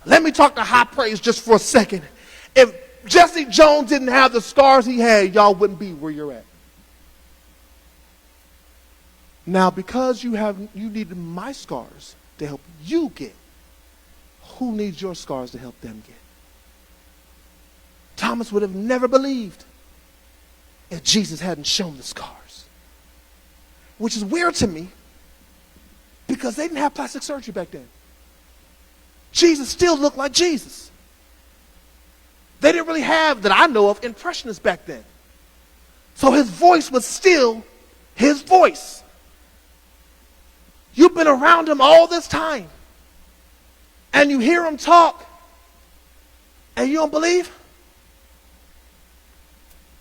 Let me talk to high praise just for a second. If Jesse Jones didn't have the scars he had, y'all wouldn't be where you're at. Now, because you needed my scars to help you get, who needs your scars to help them get? Thomas would have never believed if Jesus hadn't shown the scars. Which is weird to me because they didn't have plastic surgery back then. Jesus still looked like Jesus. They didn't really have, that I know of, impressionists back then. So his voice was still his voice. You've been around him all this time. and you hear them talk and you don't believe?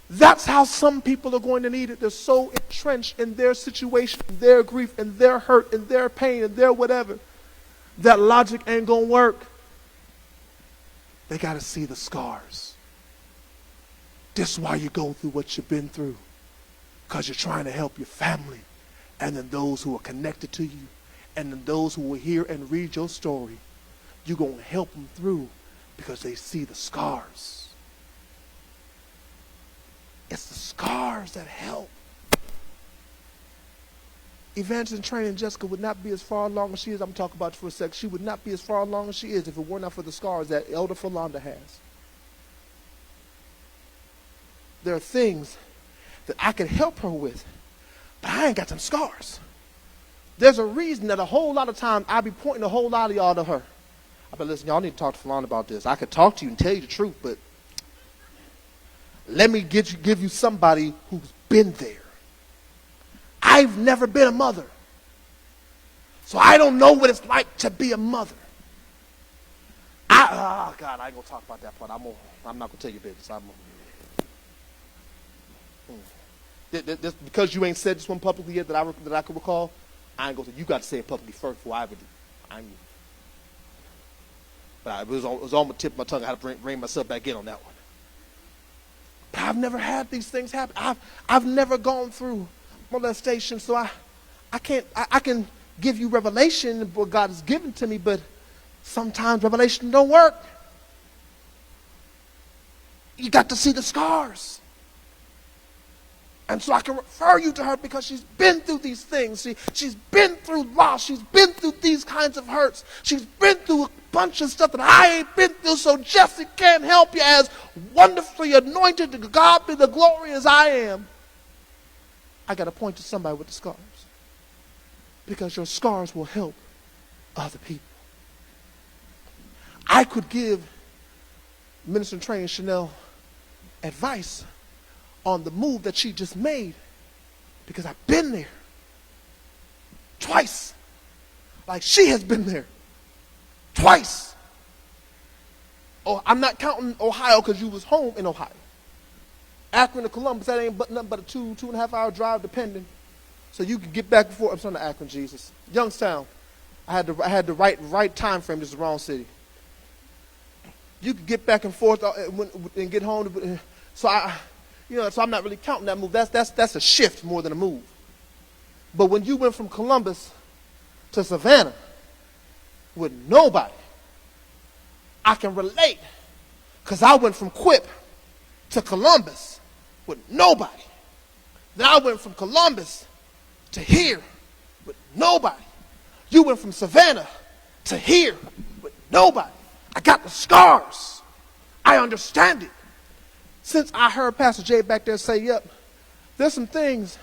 That's how some people are going to need it. They're so entrenched in their situation, their grief, and their hurt, and their pain, and their whatever, that logic ain't going to work. They got to see the scars. This is why you go through what you've been through, because you're trying to help your family, and then those who are connected to you, and then those who will hear and read your story. You're going to help them through because they see the scars. It's the scars that help. Evangelist in training Jessica would not be as far along as she is. I'm talking about you for a sec. She would not be as far along as she is if it were not for the scars that Elder Philanda has. There are things that I could help her with, but I ain't got them scars. There's a reason that a whole lot of times I be pointing a whole lot of y'all to her. I be listen, y'all need to talk to Philanda about this. I could talk to you and tell you the truth, but let me give you somebody who's been there. I've never been a mother, so I don't know what it's like to be a mother. God, I ain't gonna talk about that part. I'm not gonna tell you business. This, because you ain't said this one publicly yet that I can recall, I ain't gonna say. You got to say it publicly first before I ever do. But it was on the tip of my tongue. I had to bring myself back in on that one. But I've never had these things happen. I've never gone through molestation, so I can give you revelation of what God has given to me, but sometimes revelation don't work. You got to see the scars. And so I can refer you to her because she's been through these things. She's been through loss. She's been through these kinds of hurts. She's been through a bunch of stuff that I ain't been through, so Jesse can't help you, as wonderfully anointed to God be the glory as I am. I got to point to somebody with the scars, because your scars will help other people. I could give Minister in Training Chanel advice on the move that she just made, because I've been there twice. Like she has been there twice. Oh, I'm not counting Ohio because you was home in Ohio. Akron to Columbus, that ain't nothing but a 2.5 hour drive depending. So you can get back and forth. I'm sorry, Akron, Jesus. Youngstown. I had the right time frame. This is the wrong city. You could get back and forth and get home. So I'm not really counting that move. That's a shift more than a move. But when you went from Columbus to Savannah with nobody, I can relate, because I went from Quip to Columbus with nobody. Then I went from Columbus to here with nobody. You went from Savannah to here with nobody. I got the scars. I understand it. Since I heard Pastor Jay back there say, yep, there's some things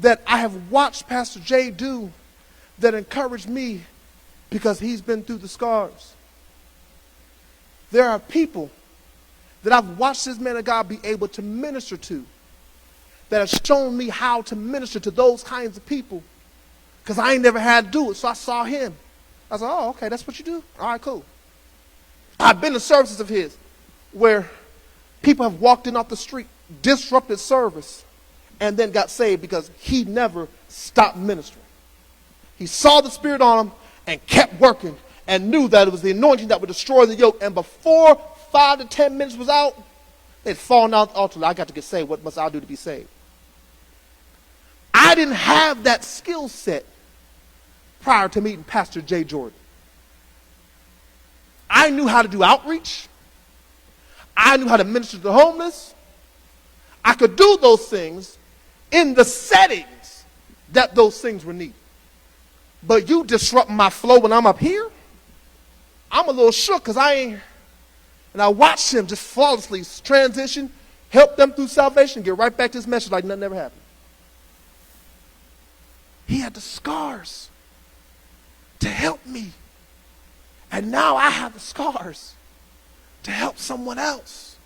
that I have watched Pastor Jay do that encourage me, because he's been through the scars. There are people that I've watched this man of God be able to minister to, that have shown me how to minister to those kinds of people, because I ain't never had to do it. So I saw him. I said, oh, okay, that's what you do? All right, cool. I've been to services of his where people have walked in off the street, disrupted service, and then got saved because he never stopped ministering. He saw the Spirit on him and kept working and knew that it was the anointing that would destroy the yoke. And before 5 to 10 minutes was out, they'd fallen out the altar. I got to get saved. What must I do to be saved? I didn't have that skill set prior to meeting Pastor Jay Jordan. I knew how to do outreach. I knew how to minister to the homeless. I could do those things in the settings that those things were needed. But you disrupt my flow when I'm up here, I'm a little shook, because I ain't. And I watched him just flawlessly transition, help them through salvation, get right back to his message like nothing ever happened. He had the scars to help me. And now I have the scars to help someone else.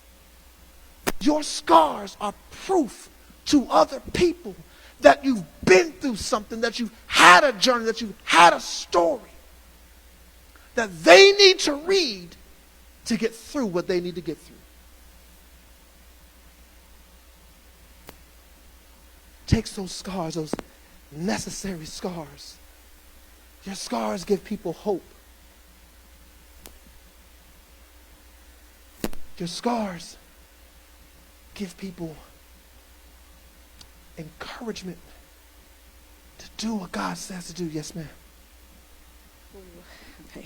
Your scars are proof to other people that you've been through something, that you've had a journey, that you've had a story that they need to read to get through what they need to get through. Takes those scars, those necessary scars. Your scars give people hope. Your scars give people encouragement to do what God says to do. Yes, ma'am. Okay.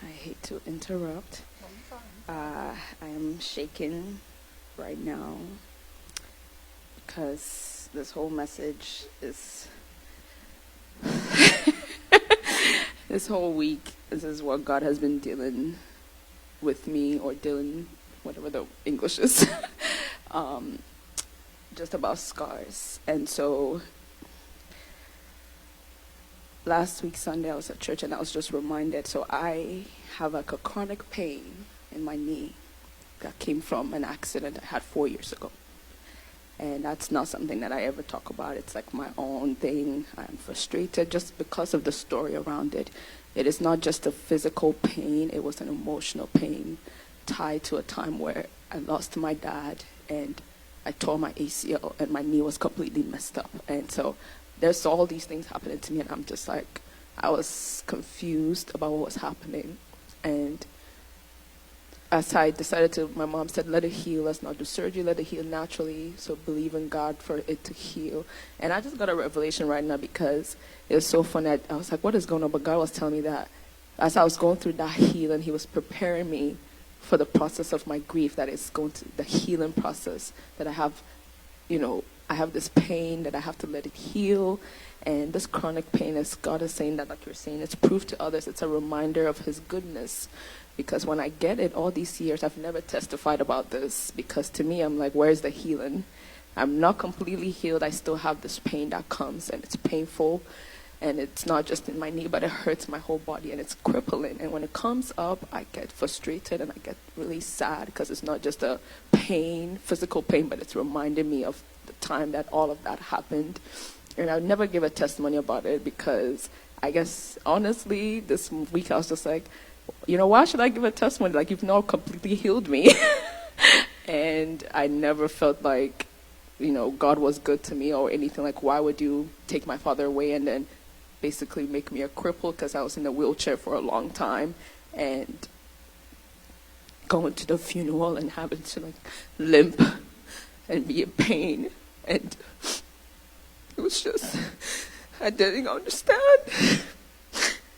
I hate to interrupt. I am shaken right now because this whole message is this whole week, this is what God has been dealing with me, or dealing, whatever the English is, just about scars. And so last week Sunday I was at church and I was just reminded, so I have like a chronic pain in my knee that came from an accident I had 4 years ago. And that's not something that I ever talk about. It's like my own thing. I'm frustrated just because of the story around it. It is not just a physical pain, it was an emotional pain tied to a time where I lost my dad and I tore my ACL and my knee was completely messed up. And so there's all these things happening to me, and I'm just like, I was confused about what was happening. And as I decided to, my mom said, let it heal, let's not do surgery, let it heal naturally, so believe in God for it to heal. And I just got a revelation right now because it was so funny. I was like, what is going on? But God was telling me that as I was going through that healing, he was preparing me for the process of my grief, that is going to, the healing process, that I have, I have this pain that I have to let it heal. And this chronic pain, as God is saying that, like you're saying, it's proof to others. It's a reminder of his goodness. Because when I get it all these years, I've never testified about this. Because to me, I'm like, where's the healing? I'm not completely healed. I still have this pain that comes, and it's painful. And it's not just in my knee, but it hurts my whole body, and it's crippling. And when it comes up, I get frustrated and I get really sad, because it's not just a pain, physical pain, but it's reminding me of the time that all of that happened. And I would never give a testimony about it, because I guess, honestly, this week I was just like, why should I give a testimony? Like, you've not completely healed me. And I never felt like, God was good to me or anything. Like, why would you take my father away and then basically make me a cripple, because I was in a wheelchair for a long time, and going to the funeral and having to like limp and be in pain. And it was just, I didn't understand.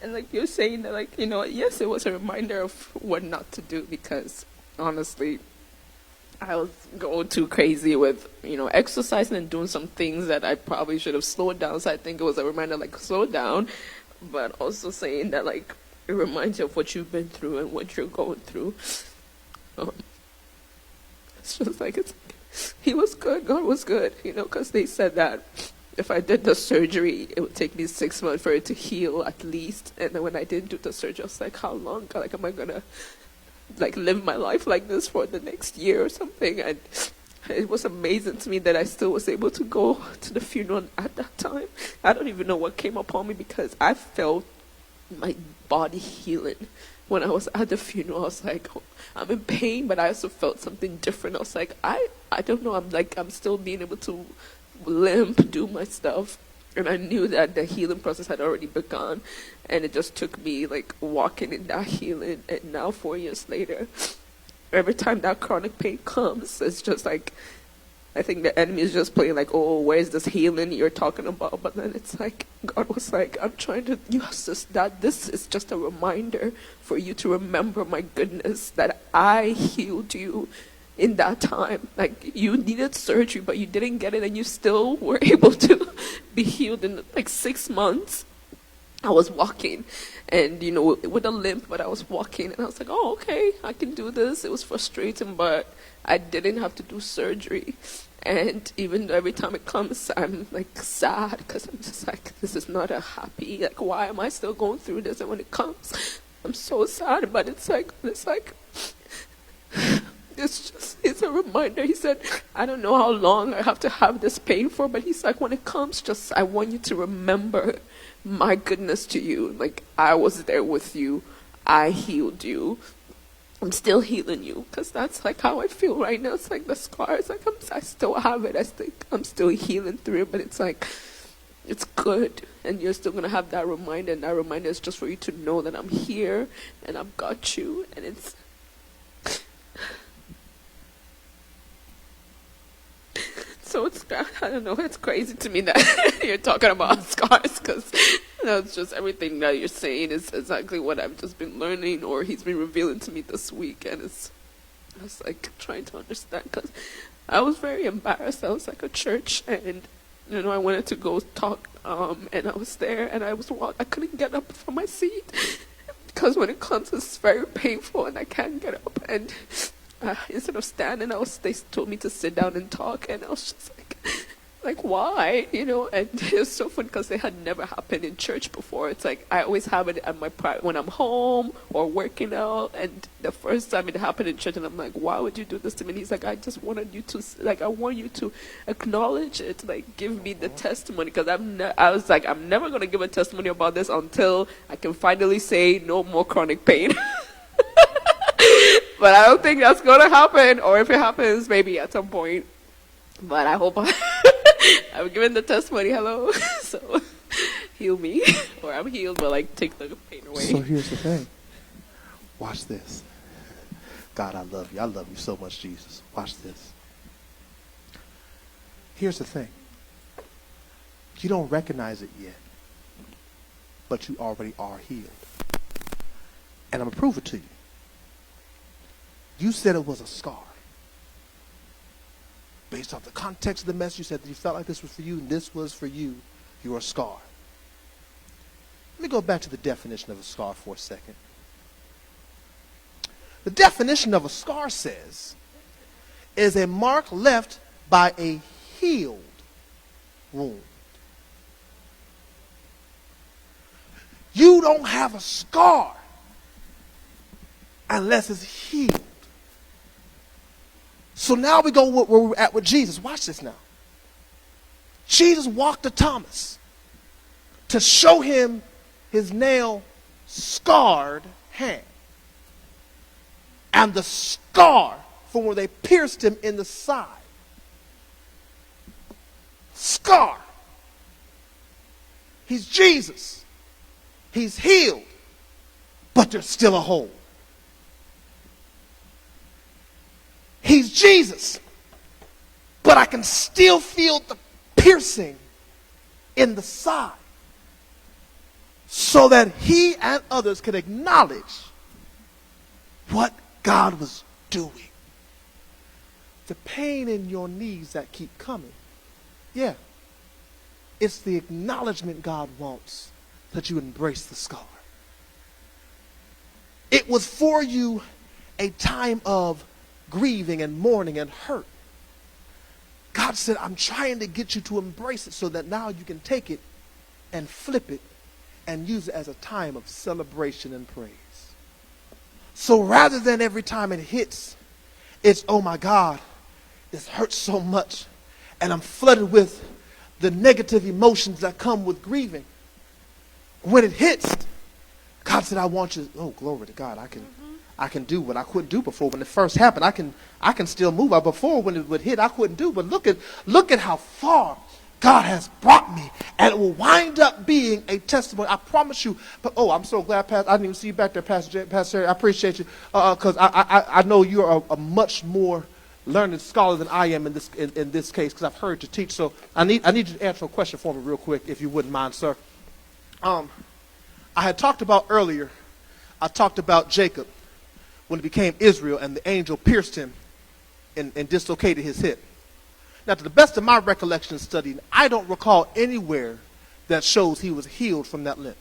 And like you're saying that, like, yes, it was a reminder of what not to do, because honestly, I was going too crazy with, exercising and doing some things that I probably should have slowed down. So I think it was a reminder, like, slow down, but also saying that, like, it reminds you of what you've been through and what you're going through. It's just like, he was good, God was good, because they said that if I did the surgery, it would take me 6 months for it to heal at least. And then when I didn't do the surgery, I was like, how long? Like, am I going to like live my life like this for the next year or something? And it was amazing to me that I still was able to go to the funeral at that time. I don't even know what came upon me, because I felt my body healing when I was at the funeral. I was like, I'm in pain, but I also felt something different. I was like, I don't know, I'm still being able to limp, do my stuff. And I knew that the healing process had already begun, and it just took me like walking in that healing. And now 4 years later, every time that chronic pain comes, it's just like, I think the enemy is just playing like, oh, where's this healing you're talking about? But then it's like, God was like, I'm trying to use this is just a reminder for you to remember my goodness, that I healed you in that time. Like, you needed surgery, but you didn't get it, and you still were able to be healed in like 6 months. I was walking, and with a limp, but I was walking, and I was like, oh, okay, I can do this. It was frustrating, but I didn't have to do surgery. And even though every time it comes, I'm like sad, because I'm just like, this is not a happy, like, why am I still going through this? And when it comes, I'm so sad. But it's like it's a reminder. He said, I don't know how long I have to have this pain for, but he's like, when it comes, just, I want you to remember my goodness to you. Like, I was there with you. I healed you. I'm still healing you, because that's like how I feel right now. It's like the scars, like I still have it. I think I'm still healing through it, but it's like, it's good. And you're still going to have that reminder, and that reminder is just for you to know that I'm here and I've got you. And it's, so it's, I don't know, it's crazy to me that you're talking about scars, because that's just everything that you're saying is exactly what I've just been learning, or he's been revealing to me this week. And I was like trying to understand, because I was very embarrassed. I was like at church, and I wanted to go talk, and I was there, and I couldn't get up from my seat, because when it comes, it's very painful, and I can't get up. And instead of standing, they told me to sit down and talk, and I was just like why, And it's so fun, because it had never happened in church before. It's like I always have it at when I'm home or working out, and the first time it happened in church, and I'm like, why would you do this to me? And he's like, I just wanted you to, I want you to acknowledge it, give me the testimony, because I was like, I'm never going to give a testimony about this until I can finally say no more chronic pain. But I don't think that's going to happen, or if it happens, maybe at some point. But I hope I've given the testimony, hello. So heal me, or I'm healed, but take the pain away. So here's the thing. Watch this. God, I love you. I love you so much, Jesus. Watch this. Here's the thing. You don't recognize it yet, but you already are healed. And I'm going to prove it to you. You said it was a scar. Based off the context of the message, you said that you felt like this was for you, and this was for you, your scar. Let me go back to the definition of a scar for a second. The definition of a scar says, is a mark left by a healed wound. You don't have a scar unless it's healed. So now we go where we're at with Jesus. Watch this now. Jesus walked to Thomas to show him his nail-scarred hand. And the scar from where they pierced him in the side. Scar. He's Jesus. He's healed. But there's still a hole. He's Jesus, but I can still feel the piercing in the side, so that he and others can acknowledge what God was doing. The pain in your knees that keep coming, yeah, it's the acknowledgement God wants, that you embrace the scar. It was for you a time of grieving and mourning and hurt. God said, I'm trying to get you to embrace it, so that now you can take it and flip it and use it as a time of celebration and praise. So rather than every time it hits, it's, oh my God, this hurts so much, and I'm flooded with the negative emotions that come with grieving. When it hits, God said, I want you, oh, glory to God, I can do what I couldn't do before. When it first happened, I can still move. Before, when it would hit, I couldn't do. But look at how far God has brought me, and it will wind up being a testimony. I promise you. But I'm so glad, Pastor. I didn't even see you back there, Pastor. I appreciate you, because I know you're a much more learned scholar than I am in this case, because I've heard you teach. So I need you to answer a question for me real quick, if you wouldn't mind, sir. I had talked about earlier. I talked about Jacob, when he became Israel, and the angel pierced him and dislocated his hip. Now, to the best of my recollection and studying, I don't recall anywhere that shows he was healed from that limp.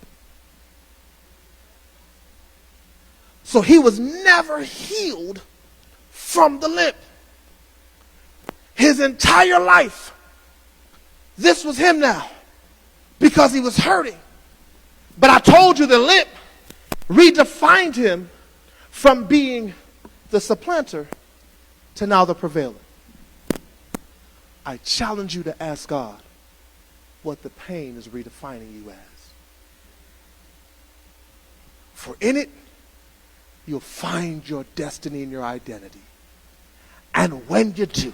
So he was never healed from the limp. His entire life, this was him now, because he was hurting. But I told you the limp redefined him from being the supplanter to now the prevailer. I challenge you to ask God what the pain is redefining you as. For in it, you'll find your destiny and your identity. And when you do,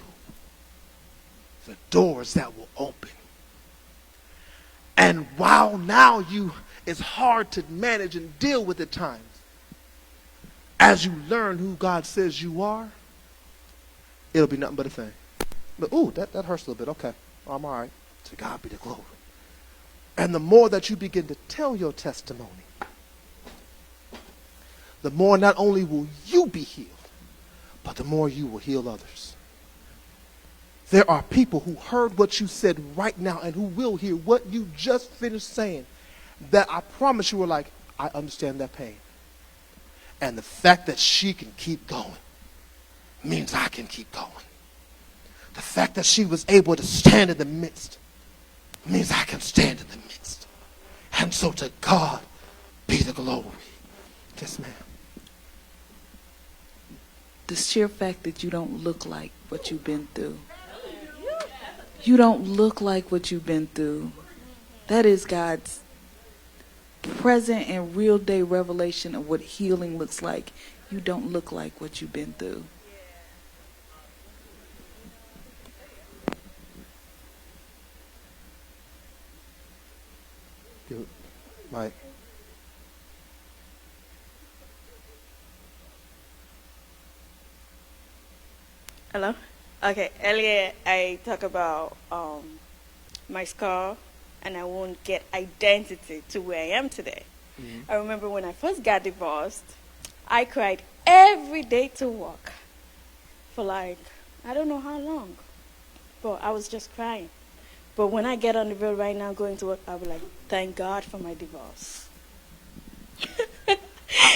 the doors that will open. And while now it's hard to manage and deal with at times, as you learn who God says you are, it'll be nothing but a thing. But ooh, that hurts a little bit. Okay, I'm all right. To God be the glory. And the more that you begin to tell your testimony, the more not only will you be healed, but the more you will heal others. There are people who heard what you said right now and who will hear what you just finished saying, that I promise you were like, I understand that pain. And the fact that she can keep going means I can keep going. The fact that she was able to stand in the midst means I can stand in the midst. And so to God be the glory. Yes, ma'am. The sheer fact that you don't look like what you've been through. You don't look like what you've been through. That is God's present and real day revelation of what healing looks like. You don't look like what you've been through. Mike. Hello? Okay, earlier I talked about my scar, and I won't get identity to where I am today. Mm-hmm. I remember when I first got divorced, I cried every day to work for like, I don't know how long, but I was just crying. But when I get on the road right now going to work, I'll be like, thank God for my divorce.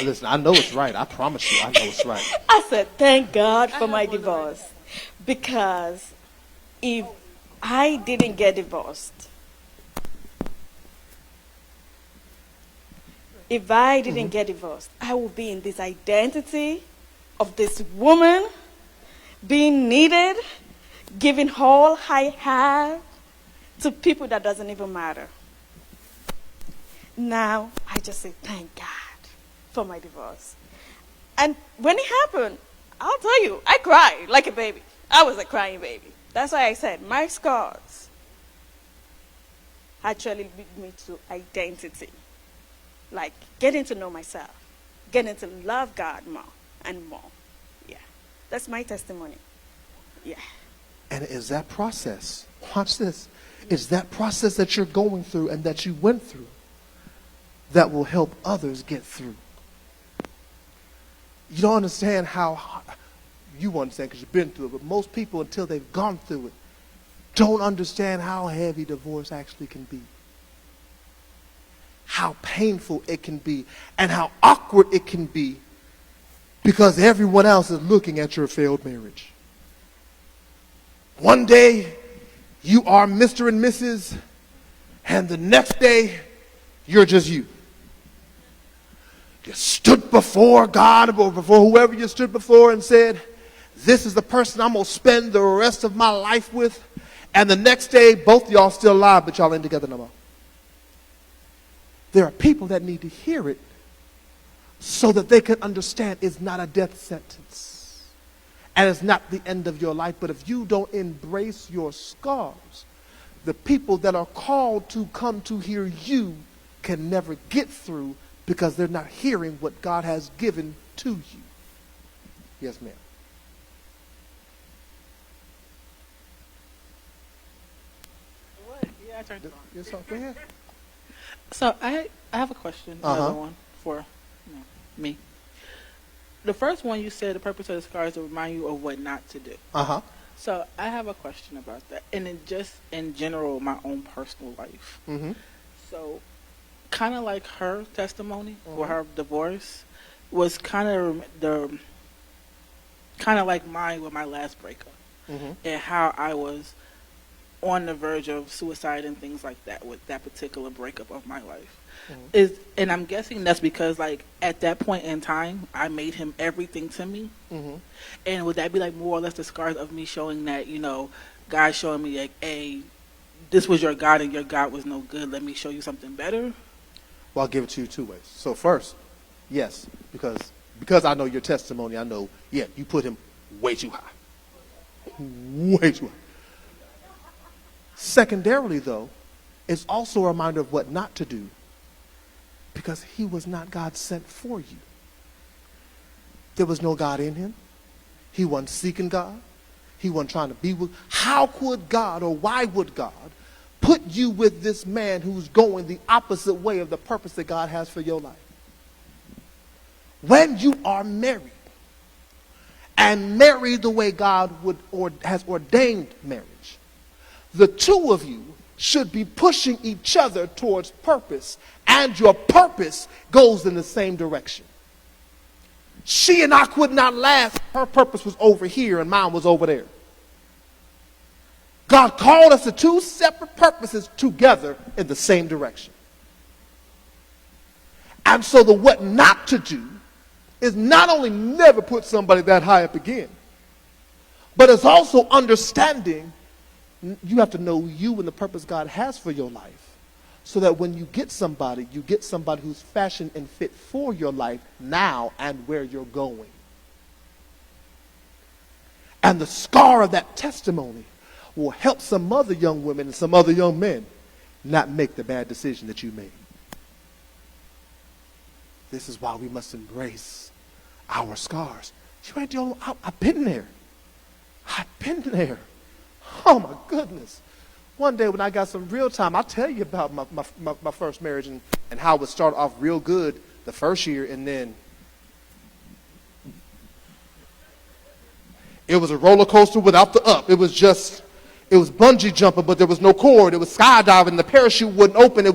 Listen, I know it's right. I promise you, I know it's right. I said, thank God for my divorce. Because if I didn't get divorced, I would be in this identity of this woman being needed, giving all I have to people that doesn't even matter. Now, I just say, thank God for my divorce. And when it happened, I'll tell you, I cried like a baby. I was a crying baby. That's why I said my scars actually lead me to identity. Like getting to know myself, getting to love God more and more. Yeah, that's my testimony. Yeah. And it is that process, watch this, it's that process that you're going through and that you went through that will help others get through. You don't understand how, you understand because you've been through it, but most people, until they've gone through it, don't understand how heavy divorce actually can be. How painful it can be and how awkward it can be because everyone else is looking at your failed marriage. One day, you are Mr. and Mrs., and the next day, you're just you. You stood before God or before whoever you stood before and said, this is the person I'm going to spend the rest of my life with. And the next day, both of y'all still alive, but y'all ain't together no more. There are people that need to hear it so that they can understand it's not a death sentence. And it's not the end of your life. But if you don't embrace your scars, the people that are called to come to hear you can never get through because they're not hearing what God has given to you. Yes, ma'am. What? Yeah, I turned it on. Yes, go ahead. So I have a question, another one for me. The first one you said the purpose of the scars to remind you of what not to do. So I have a question about that, and then just in general, my own personal life. Mm-hmm. So kind of like her testimony or her divorce was kind of like mine with my last breakup, and how I was on the verge of suicide and things like that with that particular breakup of my life. And I'm guessing that's because like at that point in time I made him everything to me. And would that be like more or less the scars of me showing that, you know, God showing me like, hey, this was your God and your God was no good, let me show you something better? Well, I'll give it to you two ways. So first, yes, because because I know your testimony, I know, yeah, you put him way too high. Way too high. Secondarily, though, it's also a reminder of what not to do, because he was not God sent for you. There was no God in him. He wasn't seeking God. He wasn't trying to be with. How could God, or why would God put you with this man who's going the opposite way of the purpose that God has for your life? When you are married, and married the way God would or has ordained marriage, the two of you should be pushing each other towards purpose, and your purpose goes in the same direction. She and I could not last. Her purpose was over here and mine was over there. God called us to two separate purposes together in the same direction. And so the what not to do is not only never put somebody that high up again, but it's also understanding you have to know you and the purpose God has for your life, so that when you get somebody who's fashioned and fit for your life now and where you're going. And the scar of that testimony will help some other young women and some other young men not make the bad decision that you made. This is why we must embrace our scars. You ain't the only one. I've been there. I've been there. Oh my goodness. One day when I got some real time, I'll tell you about my first marriage and how it started off real good the first year, and then it was a roller coaster without the up. It was bungee jumping, but there was no cord. It was skydiving. The parachute wouldn't open.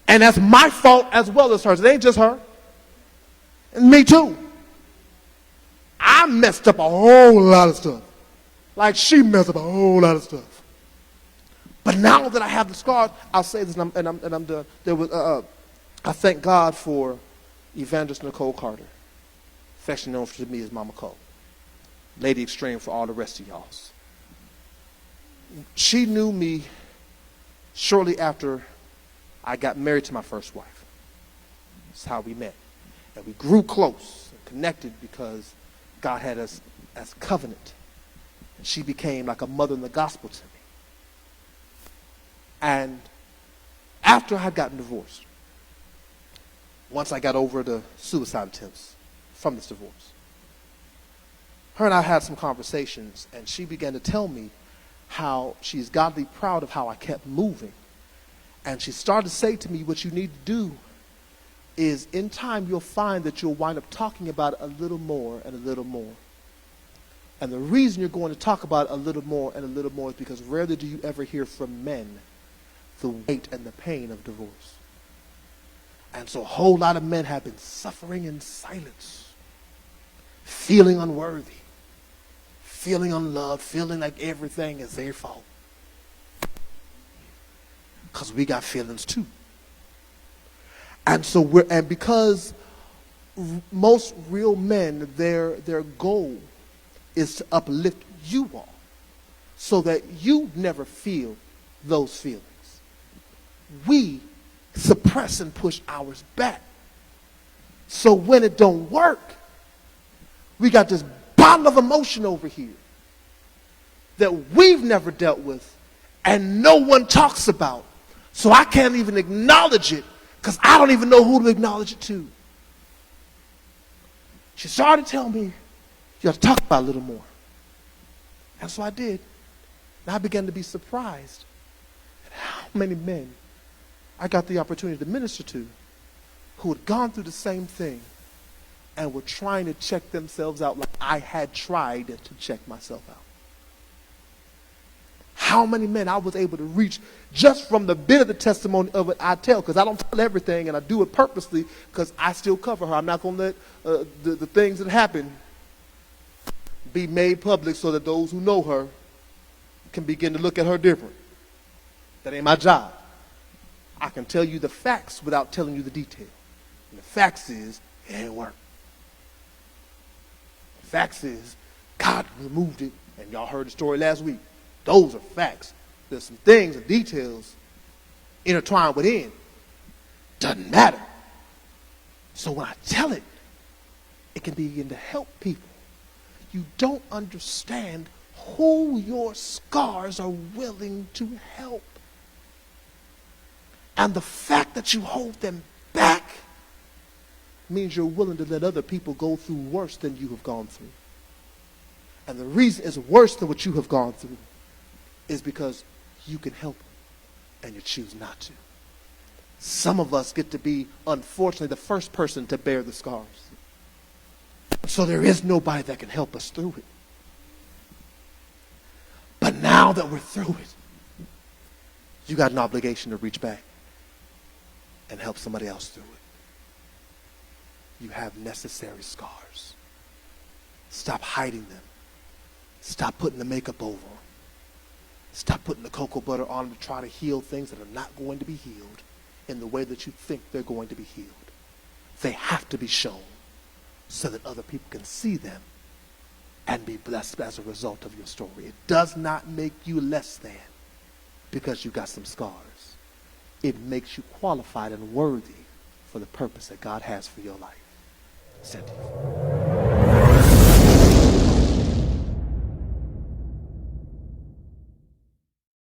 And that's my fault as well as hers. It ain't just her. And me too. I messed up a whole lot of stuff. Like she messed up a whole lot of stuff. But now that I have the scars, I'll say this and I'm done. I thank God for Evangelist Nicole Carter, affectionately known to me as Mama Cole. Lady Extreme for all the rest of y'all. She knew me shortly after I got married to my first wife. That's how we met. And we grew close and connected because God had us as covenant. And she became like a mother in the gospel to me. And after I had gotten divorced, once I got over the suicide attempts from this divorce, her and I had some conversations, and she began to tell me how she's godly proud of how I kept moving. And she started to say to me, what you need to do is in time you'll find that you'll wind up talking about it a little more and a little more. And the reason you're going to talk about it a little more and a little more is because rarely do you ever hear from men the weight and the pain of divorce. And so a whole lot of men have been suffering in silence, feeling unworthy, feeling unloved, feeling like everything is their fault. Because we got feelings too. And so because most real men, their goal is to uplift you all so that you never feel those feelings. We suppress and push ours back. So when it don't work, we got this bottle of emotion over here that we've never dealt with and no one talks about. So I can't even acknowledge it because I don't even know who to acknowledge it to. She started telling me, you got to talk about it a little more. And so I did. And I began to be surprised at how many men I got the opportunity to minister to who had gone through the same thing and were trying to check themselves out like I had tried to check myself out. How many men I was able to reach just from the bit of the testimony of it I tell, because I don't tell everything and I do it purposely because I still cover her. I'm not going to let the things that happen be made public so that those who know her can begin to look at her different. That ain't my job. I can tell you the facts without telling you the detail. And the facts is, it ain't work. The facts is, God removed it, and y'all heard the story last week. Those are facts. There's some things and details intertwined within Doesn't matter. So when I tell it, it can begin to help people. You don't understand who your scars are willing to help. And the fact that you hold them back means you're willing to let other people go through worse than you have gone through. And the reason it's worse than what you have gone through is because you can help them and you choose not to. Some of us get to be, unfortunately, the first person to bear the scars. So there is nobody that can help us through it. But now that we're through it, you got an obligation to reach back and help somebody else through it. You have necessary scars. Stop hiding them. Stop putting the makeup over them. Stop putting the cocoa butter on them to try to heal things that are not going to be healed in the way that you think they're going to be healed. They have to be shown so that other people can see them and be blessed as a result of your story. It does not make you less than because you got some scars. It makes you qualified and worthy for the purpose that God has for your life. Cynthia.